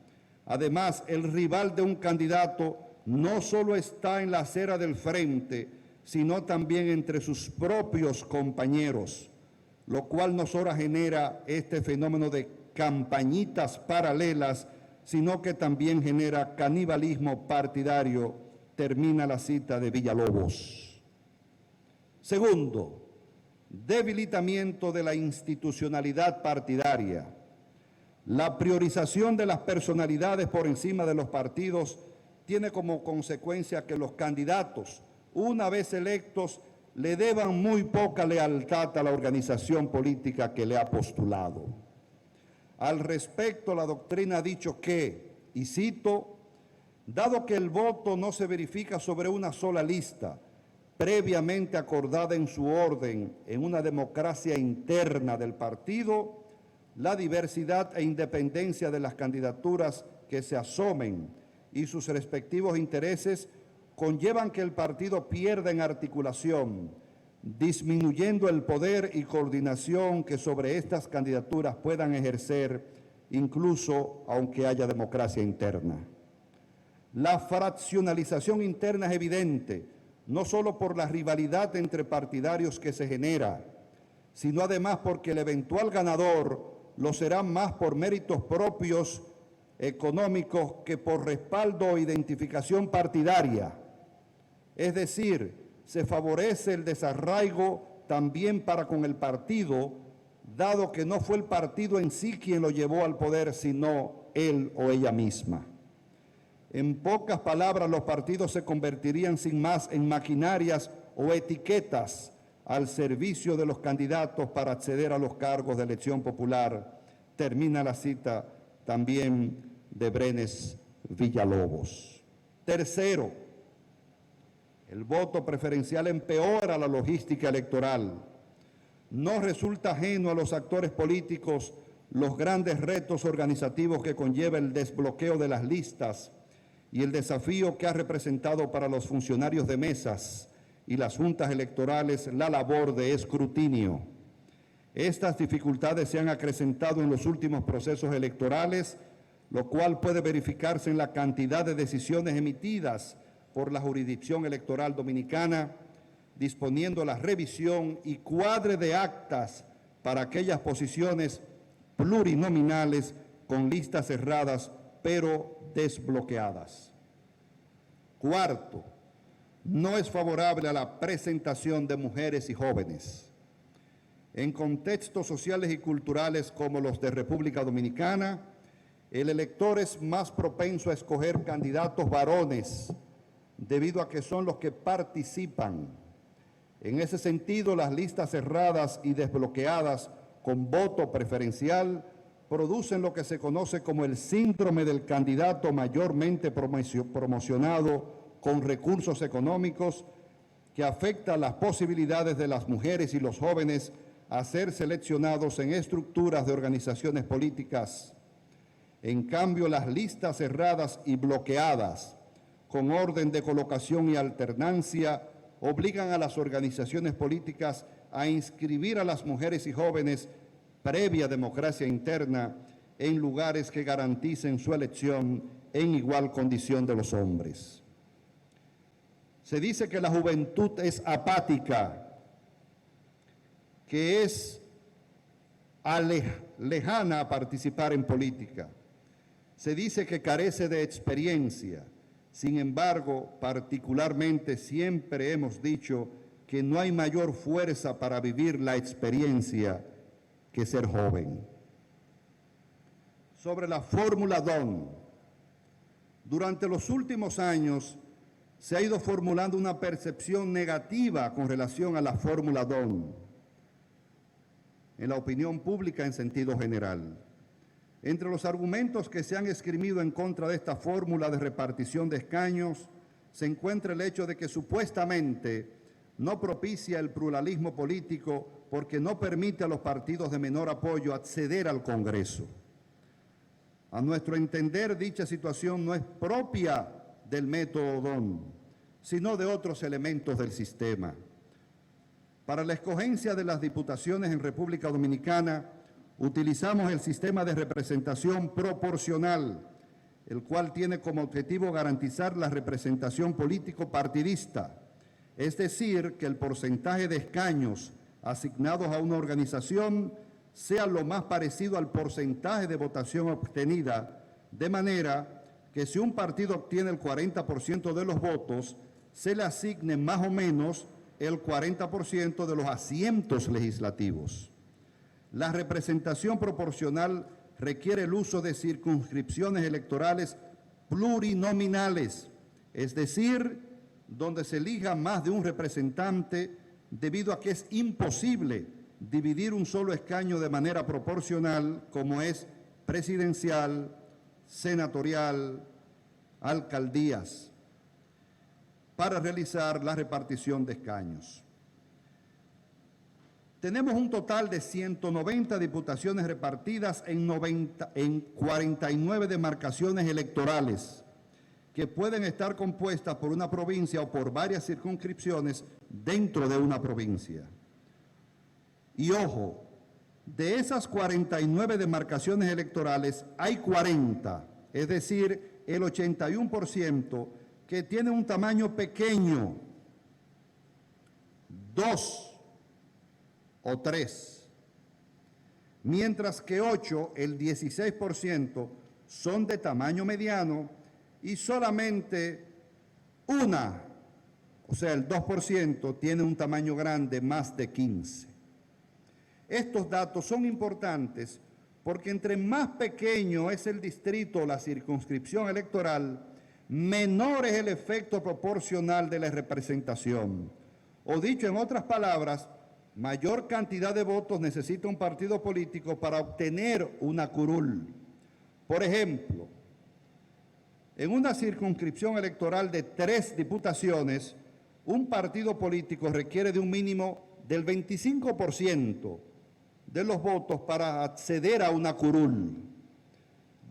Además, el rival de un candidato no solo está en la acera del frente, sino también entre sus propios compañeros, lo cual no solo genera este fenómeno de campañitas paralelas, sino que también genera canibalismo partidario, termina la cita de Villalobos. Segundo, debilitamiento de la institucionalidad partidaria. La priorización de las personalidades por encima de los partidos tiene como consecuencia que los candidatos, una vez electos, le deban muy poca lealtad a la organización política que le ha postulado. Al respecto, la doctrina ha dicho que, y cito, dado que el voto no se verifica sobre una sola lista, previamente acordada en su orden en una democracia interna del partido, la diversidad e independencia de las candidaturas que se asomen y sus respectivos intereses conllevan que el partido pierda en articulación, disminuyendo el poder y coordinación que sobre estas candidaturas puedan ejercer, incluso aunque haya democracia interna. La fraccionalización interna es evidente, no solo por la rivalidad entre partidarios que se genera, sino además porque el eventual ganador lo será más por méritos propios económicos que por respaldo o identificación partidaria. Es decir, se favorece el desarraigo también para con el partido, dado que no fue el partido en sí quien lo llevó al poder, sino él o ella misma. En pocas palabras, los partidos se convertirían sin más en maquinarias o etiquetas al servicio de los candidatos para acceder a los cargos de elección popular. Termina la cita también de Brenes Villalobos. Tercero, el voto preferencial empeora la logística electoral. No resulta ajeno a los actores políticos los grandes retos organizativos que conlleva el desbloqueo de las listas y el desafío que ha representado para los funcionarios de mesas y las juntas electorales la labor de escrutinio. Estas dificultades se han acrecentado en los últimos procesos electorales, lo cual puede verificarse en la cantidad de decisiones emitidas por la jurisdicción electoral dominicana, disponiendo la revisión y cuadre de actas para aquellas posiciones plurinominales con listas cerradas pero desbloqueadas. Cuarto, no es favorable a la presentación de mujeres y jóvenes. En contextos sociales y culturales como los de República Dominicana, el elector es más propenso a escoger candidatos varones debido a que son los que participan. En ese sentido, las listas cerradas y desbloqueadas con voto preferencial producen lo que se conoce como el síndrome del candidato mayormente promocionado con recursos económicos, que afecta las posibilidades de las mujeres y los jóvenes a ser seleccionados en estructuras de organizaciones políticas. En cambio, las listas cerradas y bloqueadas, con orden de colocación y alternancia, obligan a las organizaciones políticas a inscribir a las mujeres y jóvenes previa democracia interna en lugares que garanticen su elección en igual condición de los hombres. Se dice que la juventud es apática, que es lejana a participar en política. Se dice que carece de experiencia. Sin embargo, particularmente siempre hemos dicho que no hay mayor fuerza para vivir la experiencia que ser joven. Sobre la fórmula DON, durante los últimos años se ha ido formulando una percepción negativa con relación a la fórmula DON en la opinión pública en sentido general. Entre los argumentos que se han esgrimido en contra de esta fórmula de repartición de escaños se encuentra el hecho de que supuestamente no propicia el pluralismo político porque no permite a los partidos de menor apoyo acceder al Congreso. A nuestro entender, dicha situación no es propia del método DON, sino de otros elementos del sistema. Para la escogencia de las diputaciones en República Dominicana, utilizamos el sistema de representación proporcional, el cual tiene como objetivo garantizar la representación político-partidista, es decir, que el porcentaje de escaños asignados a una organización sea lo más parecido al porcentaje de votación obtenida, de manera que si un partido obtiene el 40% de los votos, se le asigne más o menos el 40% de los asientos legislativos. La representación proporcional requiere el uso de circunscripciones electorales plurinominales, es decir, donde se elija más de un representante debido a que es imposible dividir un solo escaño de manera proporcional como es presidencial, senatorial, alcaldías, para realizar la repartición de escaños. Tenemos un total de 190 diputaciones repartidas en 49 demarcaciones electorales que pueden estar compuestas por una provincia o por varias circunscripciones dentro de una provincia. Y ojo, de esas 49 demarcaciones electorales hay 40, es decir, el 81%, que tienen un tamaño pequeño, 2 o 3, mientras que 8, el 16%, son de tamaño mediano y solamente 1 o sea, el 2%, tiene un tamaño grande, más de 15. Estos datos son importantes porque entre más pequeño es el distrito o la circunscripción electoral, menor es el efecto proporcional de la representación. O dicho en otras palabras, mayor cantidad de votos necesita un partido político para obtener una curul. Por ejemplo, en una circunscripción electoral de 3 diputaciones, un partido político requiere de un mínimo del 25% de los votos para acceder a una curul.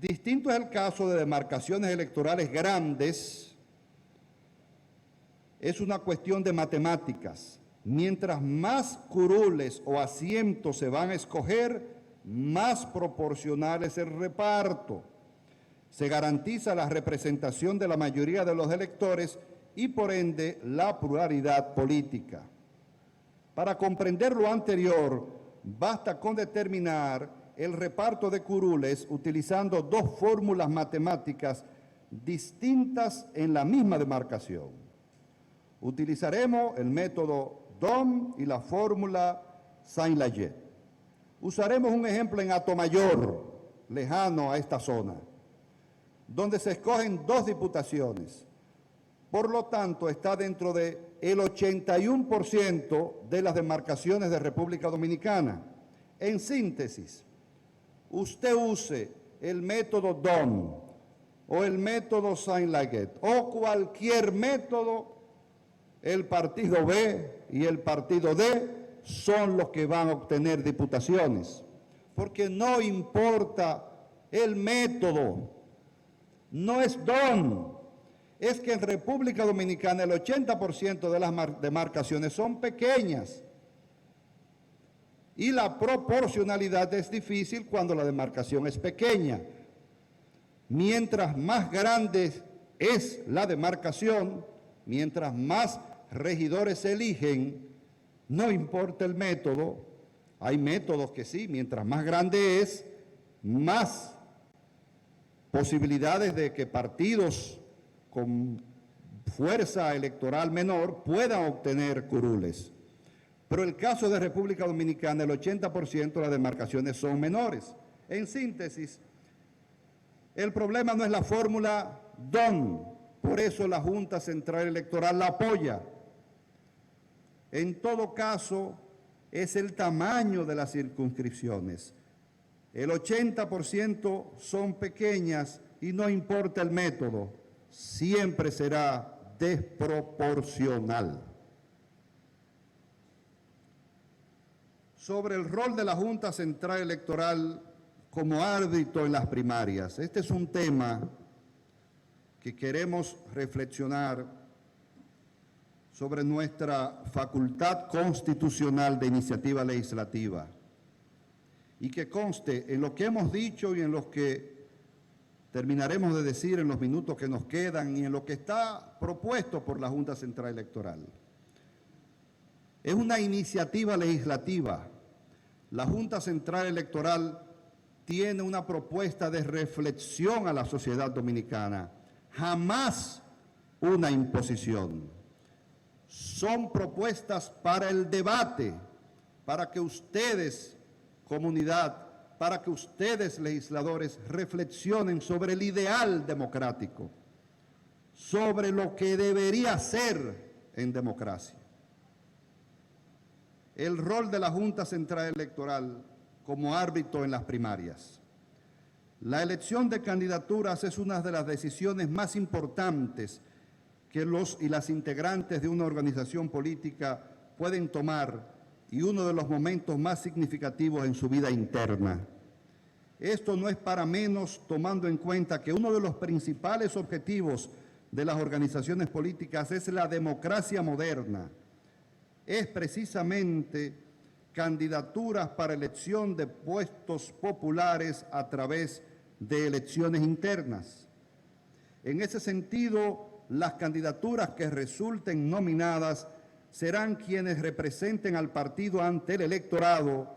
Distinto es el caso de demarcaciones electorales grandes. Es una cuestión de matemáticas. Mientras más curules o asientos se van a escoger, más proporcional es el reparto. Se garantiza la representación de la mayoría de los electores y por ende la pluralidad política. Para comprender lo anterior, basta con determinar el reparto de curules utilizando 2 fórmulas matemáticas distintas en la misma demarcación. Utilizaremos el método DOM y la fórmula Saint-Laget. Usaremos un ejemplo en Atomayor, lejano a esta zona, donde se escogen 2 diputaciones. Por lo tanto, está dentro del 81% de las demarcaciones de República Dominicana. En síntesis, usted use el método DOM o el método Saint-Laget o cualquier método, el partido B y el partido D son los que van a obtener diputaciones, porque no importa el método, no es DOM. Es que en República Dominicana el 80% de las demarcaciones son pequeñas y la proporcionalidad es difícil cuando la demarcación es pequeña. Mientras más grande es la demarcación, mientras más regidores se eligen, no importa el método, hay métodos que sí, mientras más grande es, más posibilidades de que partidos con fuerza electoral menor puedan obtener curules. Pero el caso de República Dominicana, el 80% de las demarcaciones son menores. En síntesis, el problema no es la fórmula DON, por eso la Junta Central Electoral la apoya. En todo caso, es el tamaño de las circunscripciones. El 80% son pequeñas y no importa el método, siempre será desproporcional. Sobre el rol de la Junta Central Electoral como árbitro en las primarias. Este es un tema que queremos reflexionar sobre nuestra facultad constitucional de iniciativa legislativa y que conste en lo que hemos dicho y en lo que terminaremos de decir en los minutos que nos quedan y en lo que está propuesto por la Junta Central Electoral. Es una iniciativa legislativa. La Junta Central Electoral tiene una propuesta de reflexión a la sociedad dominicana, jamás una imposición. Son propuestas para el debate, para que ustedes, comunidad, para que ustedes, legisladores, reflexionen sobre el ideal democrático, sobre lo que debería ser en democracia. El rol de la Junta Central Electoral como árbitro en las primarias. La elección de candidaturas es una de las decisiones más importantes que los y las integrantes de una organización política pueden tomar y uno de los momentos más significativos en su vida interna. Esto no es para menos tomando en cuenta que uno de los principales objetivos de las organizaciones políticas es la democracia moderna. Es precisamente candidaturas para elección de puestos populares a través de elecciones internas. En ese sentido, las candidaturas que resulten nominadas serán quienes representen al partido ante el electorado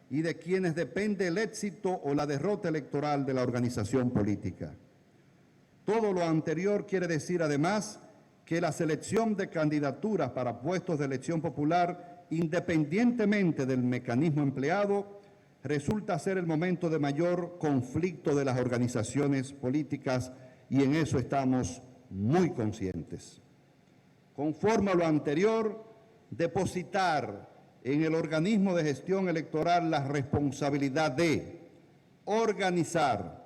y de quienes depende el éxito o la derrota electoral de la organización política. Todo lo anterior quiere decir además que la selección de candidaturas para puestos de elección popular, independientemente del mecanismo empleado, resulta ser el momento de mayor conflicto de las organizaciones políticas y en eso estamos muy conscientes. Conforme a lo anterior, depositar en el organismo de gestión electoral la responsabilidad de organizar,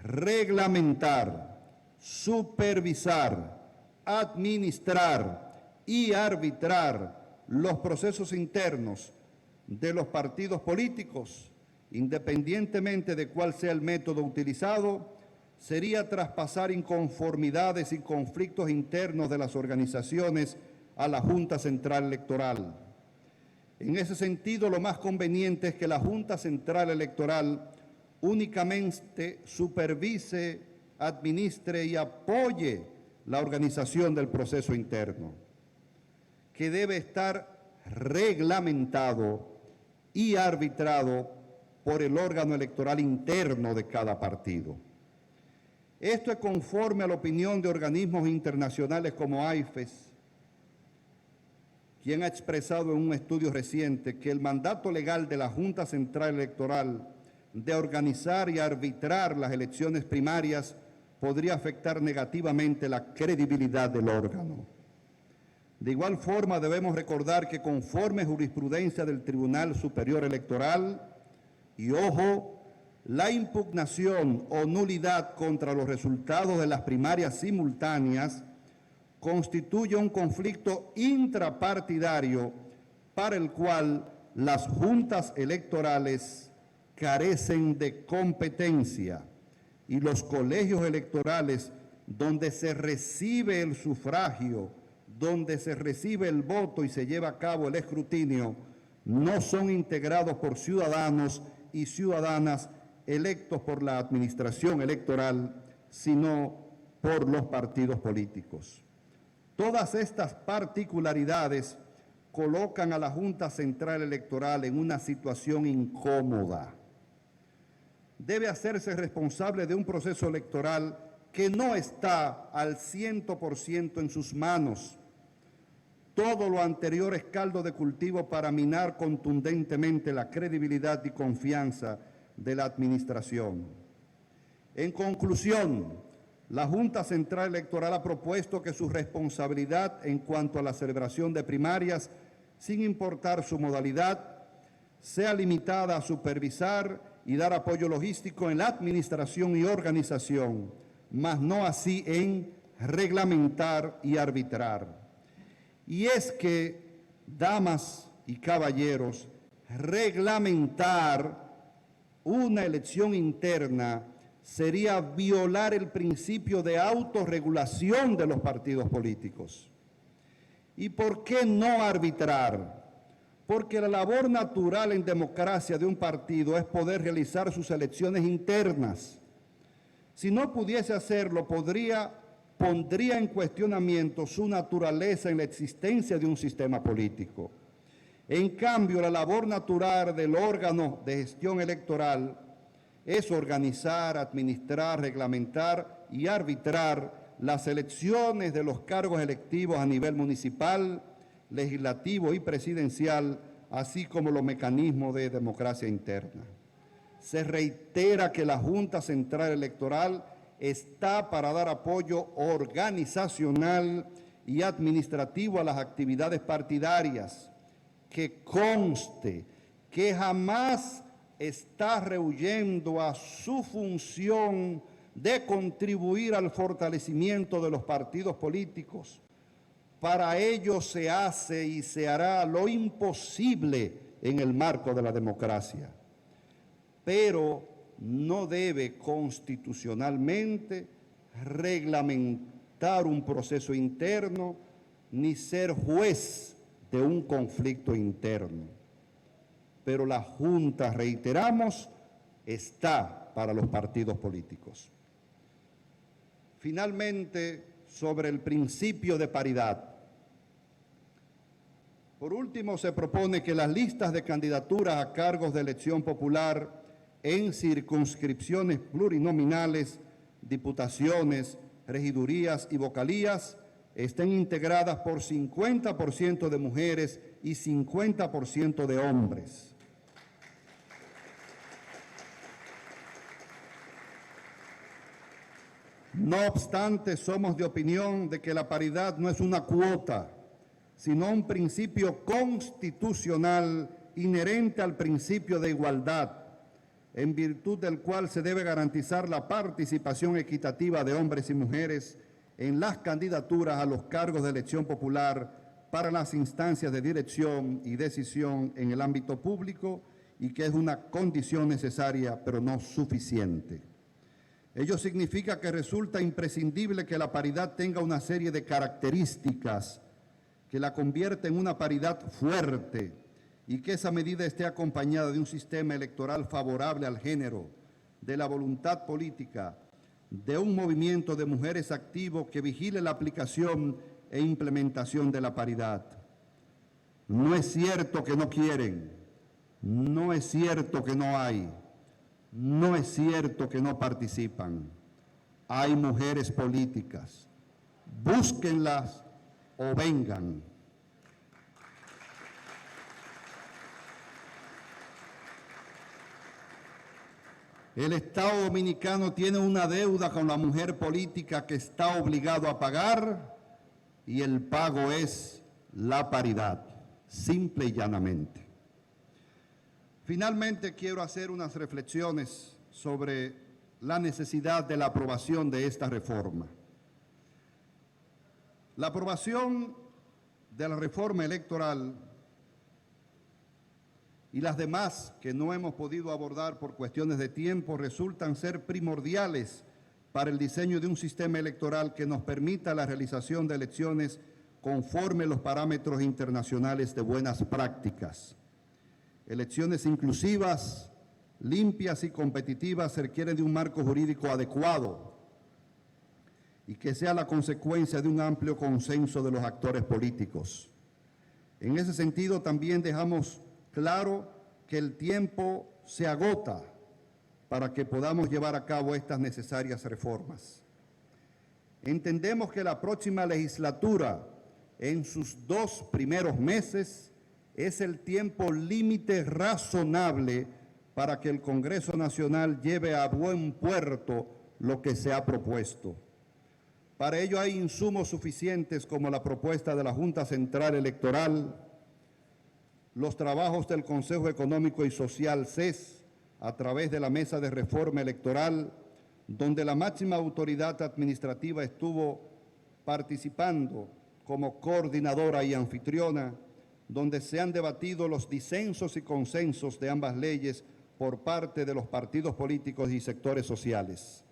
reglamentar, supervisar, administrar y arbitrar los procesos internos de los partidos políticos, independientemente de cuál sea el método utilizado, sería traspasar inconformidades y conflictos internos de las organizaciones a la Junta Central Electoral. En ese sentido, lo más conveniente es que la Junta Central Electoral únicamente supervise, administre y apoye la organización del proceso interno, que debe estar reglamentado y arbitrado por el órgano electoral interno de cada partido. Esto es conforme a la opinión de organismos internacionales como AIFES, quien ha expresado en un estudio reciente que el mandato legal de la Junta Central Electoral de organizar y arbitrar las elecciones primarias podría afectar negativamente la credibilidad del órgano. De igual forma, debemos recordar que conforme jurisprudencia del Tribunal Superior Electoral, y ojo, la impugnación o nulidad contra los resultados de las primarias simultáneas constituye un conflicto intrapartidario para el cual las juntas electorales carecen de competencia y los colegios electorales donde se recibe el sufragio, donde se recibe el voto y se lleva a cabo el escrutinio, no son integrados por ciudadanos y ciudadanas electos por la administración electoral, sino por los partidos políticos. Todas estas particularidades colocan a la Junta Central Electoral en una situación incómoda. Debe hacerse responsable de un proceso electoral que no está al 100% en sus manos. Todo lo anterior es caldo de cultivo para minar contundentemente la credibilidad y confianza de la administración. En conclusión, la Junta Central Electoral ha propuesto que su responsabilidad en cuanto a la celebración de primarias, sin importar su modalidad, sea limitada a supervisar y dar apoyo logístico en la administración y organización, mas no así en reglamentar y arbitrar. Y es que, damas y caballeros, reglamentar una elección interna sería violar el principio de autorregulación de los partidos políticos. ¿Y por qué no arbitrar? Porque la labor natural en democracia de un partido es poder realizar sus elecciones internas. Si no pudiese hacerlo, pondría en cuestionamiento su naturaleza en la existencia de un sistema político. En cambio, la labor natural del órgano de gestión electoral es organizar, administrar, reglamentar y arbitrar las elecciones de los cargos electivos a nivel municipal, legislativo y presidencial, así como los mecanismos de democracia interna. Se reitera que la Junta Central Electoral está para dar apoyo organizacional y administrativo a las actividades partidarias, que conste que jamás está rehuyendo a su función de contribuir al fortalecimiento de los partidos políticos. Para ello se hace y se hará lo imposible en el marco de la democracia, pero no debe constitucionalmente reglamentar un proceso interno ni ser juez de un conflicto interno. Pero la Junta, reiteramos, está para los partidos políticos. Finalmente, sobre el principio de paridad. Por último, se propone que las listas de candidaturas a cargos de elección popular en circunscripciones plurinominales, diputaciones, regidurías y vocalías estén integradas por 50% de mujeres y 50% de hombres. No obstante, somos de opinión de que la paridad no es una cuota, sino un principio constitucional inherente al principio de igualdad, en virtud del cual se debe garantizar la participación equitativa de hombres y mujeres en las candidaturas a los cargos de elección popular para las instancias de dirección y decisión en el ámbito público, y que es una condición necesaria pero no suficiente. Ello significa que resulta imprescindible que la paridad tenga una serie de características que la convierte en una paridad fuerte, y que esa medida esté acompañada de un sistema electoral favorable al género, de la voluntad política, de un movimiento de mujeres activo que vigile la aplicación e implementación de la paridad. No es cierto que no quieren, no es cierto que no hay, no es cierto que no participan. Hay mujeres políticas, búsquenlas o vengan. El Estado dominicano tiene una deuda con la mujer política que está obligado a pagar, y el pago es la paridad, simple y llanamente. Finalmente, quiero hacer unas reflexiones sobre la necesidad de la aprobación de esta reforma. La aprobación de la reforma electoral y las demás que no hemos podido abordar por cuestiones de tiempo resultan ser primordiales para el diseño de un sistema electoral que nos permita la realización de elecciones conforme los parámetros internacionales de buenas prácticas. Elecciones inclusivas, limpias y competitivas se requieren de un marco jurídico adecuado y que sea la consecuencia de un amplio consenso de los actores políticos. En ese sentido, también dejamos claro que el tiempo se agota para que podamos llevar a cabo estas necesarias reformas. Entendemos que la próxima legislatura, en sus 2 primeros meses, es el tiempo límite razonable para que el Congreso Nacional lleve a buen puerto lo que se ha propuesto. Para ello hay insumos suficientes como la propuesta de la Junta Central Electoral, los trabajos del Consejo Económico y Social CES a través de la Mesa de Reforma Electoral, donde la máxima autoridad administrativa estuvo participando como coordinadora y anfitriona, donde se han debatido los disensos y consensos de ambas leyes por parte de los partidos políticos y sectores sociales.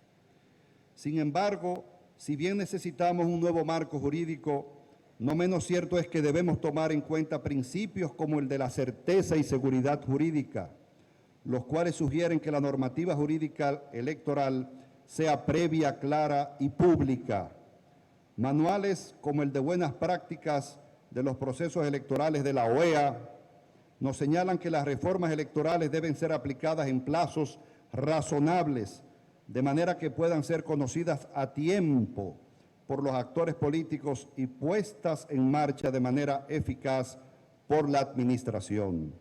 Sin embargo, si bien necesitamos un nuevo marco jurídico, no menos cierto es que debemos tomar en cuenta principios como el de la certeza y seguridad jurídica, los cuales sugieren que la normativa jurídica electoral sea previa, clara y pública. Manuales como el de buenas prácticas de los procesos electorales de la OEA nos señalan que las reformas electorales deben ser aplicadas en plazos razonables, de manera que puedan ser conocidas a tiempo por los actores políticos y puestas en marcha de manera eficaz por la administración.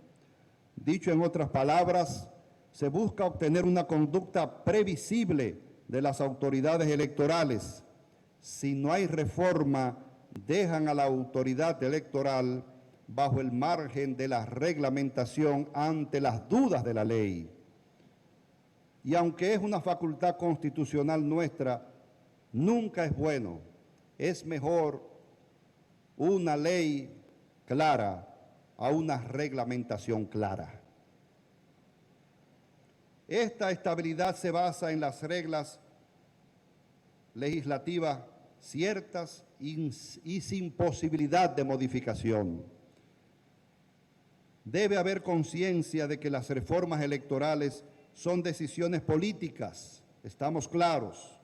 Dicho en otras palabras, se busca obtener una conducta previsible de las autoridades electorales. Si no hay reforma, dejan a la autoridad electoral bajo el margen de la reglamentación ante las dudas de la ley. Y aunque es una facultad constitucional nuestra, nunca es bueno, es mejor una ley clara a una reglamentación clara. Esta estabilidad se basa en las reglas legislativas ciertas y sin posibilidad de modificación. Debe haber conciencia de que las reformas electorales son decisiones políticas, estamos claros,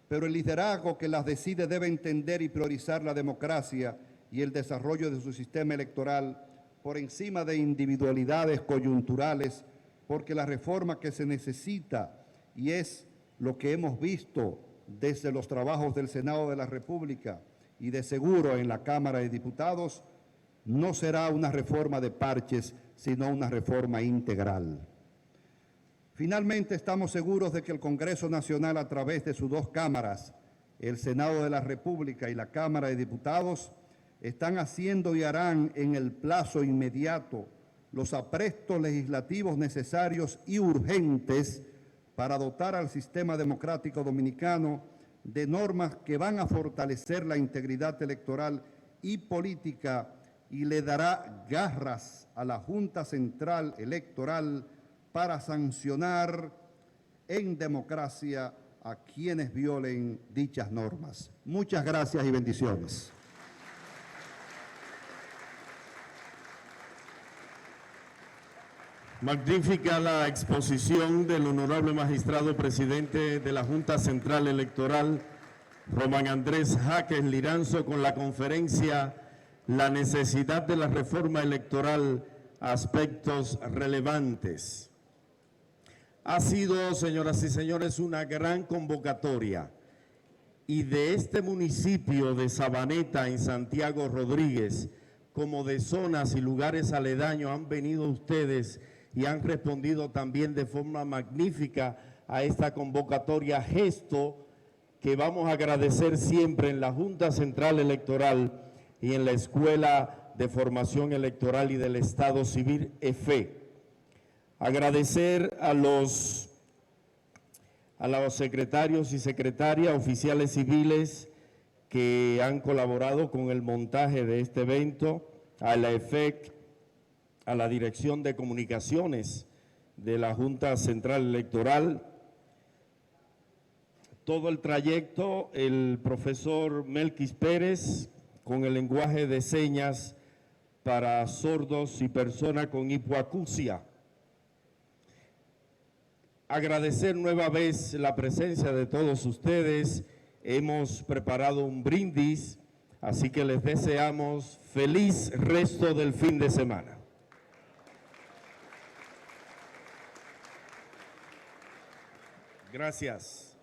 pero el liderazgo que las decide debe entender y priorizar la democracia y el desarrollo de su sistema electoral por encima de individualidades coyunturales, porque la reforma que se necesita, y es lo que hemos visto desde los trabajos del Senado de la República y de seguro en la Cámara de Diputados no será una reforma de parches, sino una reforma integral. Finalmente, estamos seguros de que el Congreso Nacional, a través de sus dos cámaras, el Senado de la República y la Cámara de Diputados, están haciendo y harán en el plazo inmediato los aprestos legislativos necesarios y urgentes para dotar al sistema democrático dominicano de normas que van a fortalecer la integridad electoral y política y le dará garras a la Junta Central Electoral para sancionar en democracia a quienes violen dichas normas. Muchas gracias y bendiciones. Magnífica la exposición del honorable magistrado presidente de la Junta Central Electoral, Román Andrés Jaques Liranzo, con la conferencia La necesidad de la reforma electoral, aspectos relevantes. Ha sido, señoras y señores, una gran convocatoria y de este municipio de Sabaneta, en Santiago Rodríguez, como de zonas y lugares aledaños, han venido ustedes y han respondido también de forma magnífica a esta convocatoria, gesto que vamos a agradecer siempre en la Junta Central Electoral y en la Escuela de Formación Electoral y del Estado Civil, EFE. Agradecer a los secretarios y secretarias, oficiales civiles que han colaborado con el montaje de este evento, a la EFEC, a la Dirección de Comunicaciones de la Junta Central Electoral. Todo el trayecto, el profesor Melquis Pérez, con el lenguaje de señas para sordos y personas con hipoacusia. Agradecer nueva vez la presencia de todos ustedes. Hemos preparado un brindis, así que les deseamos feliz resto del fin de semana. Gracias.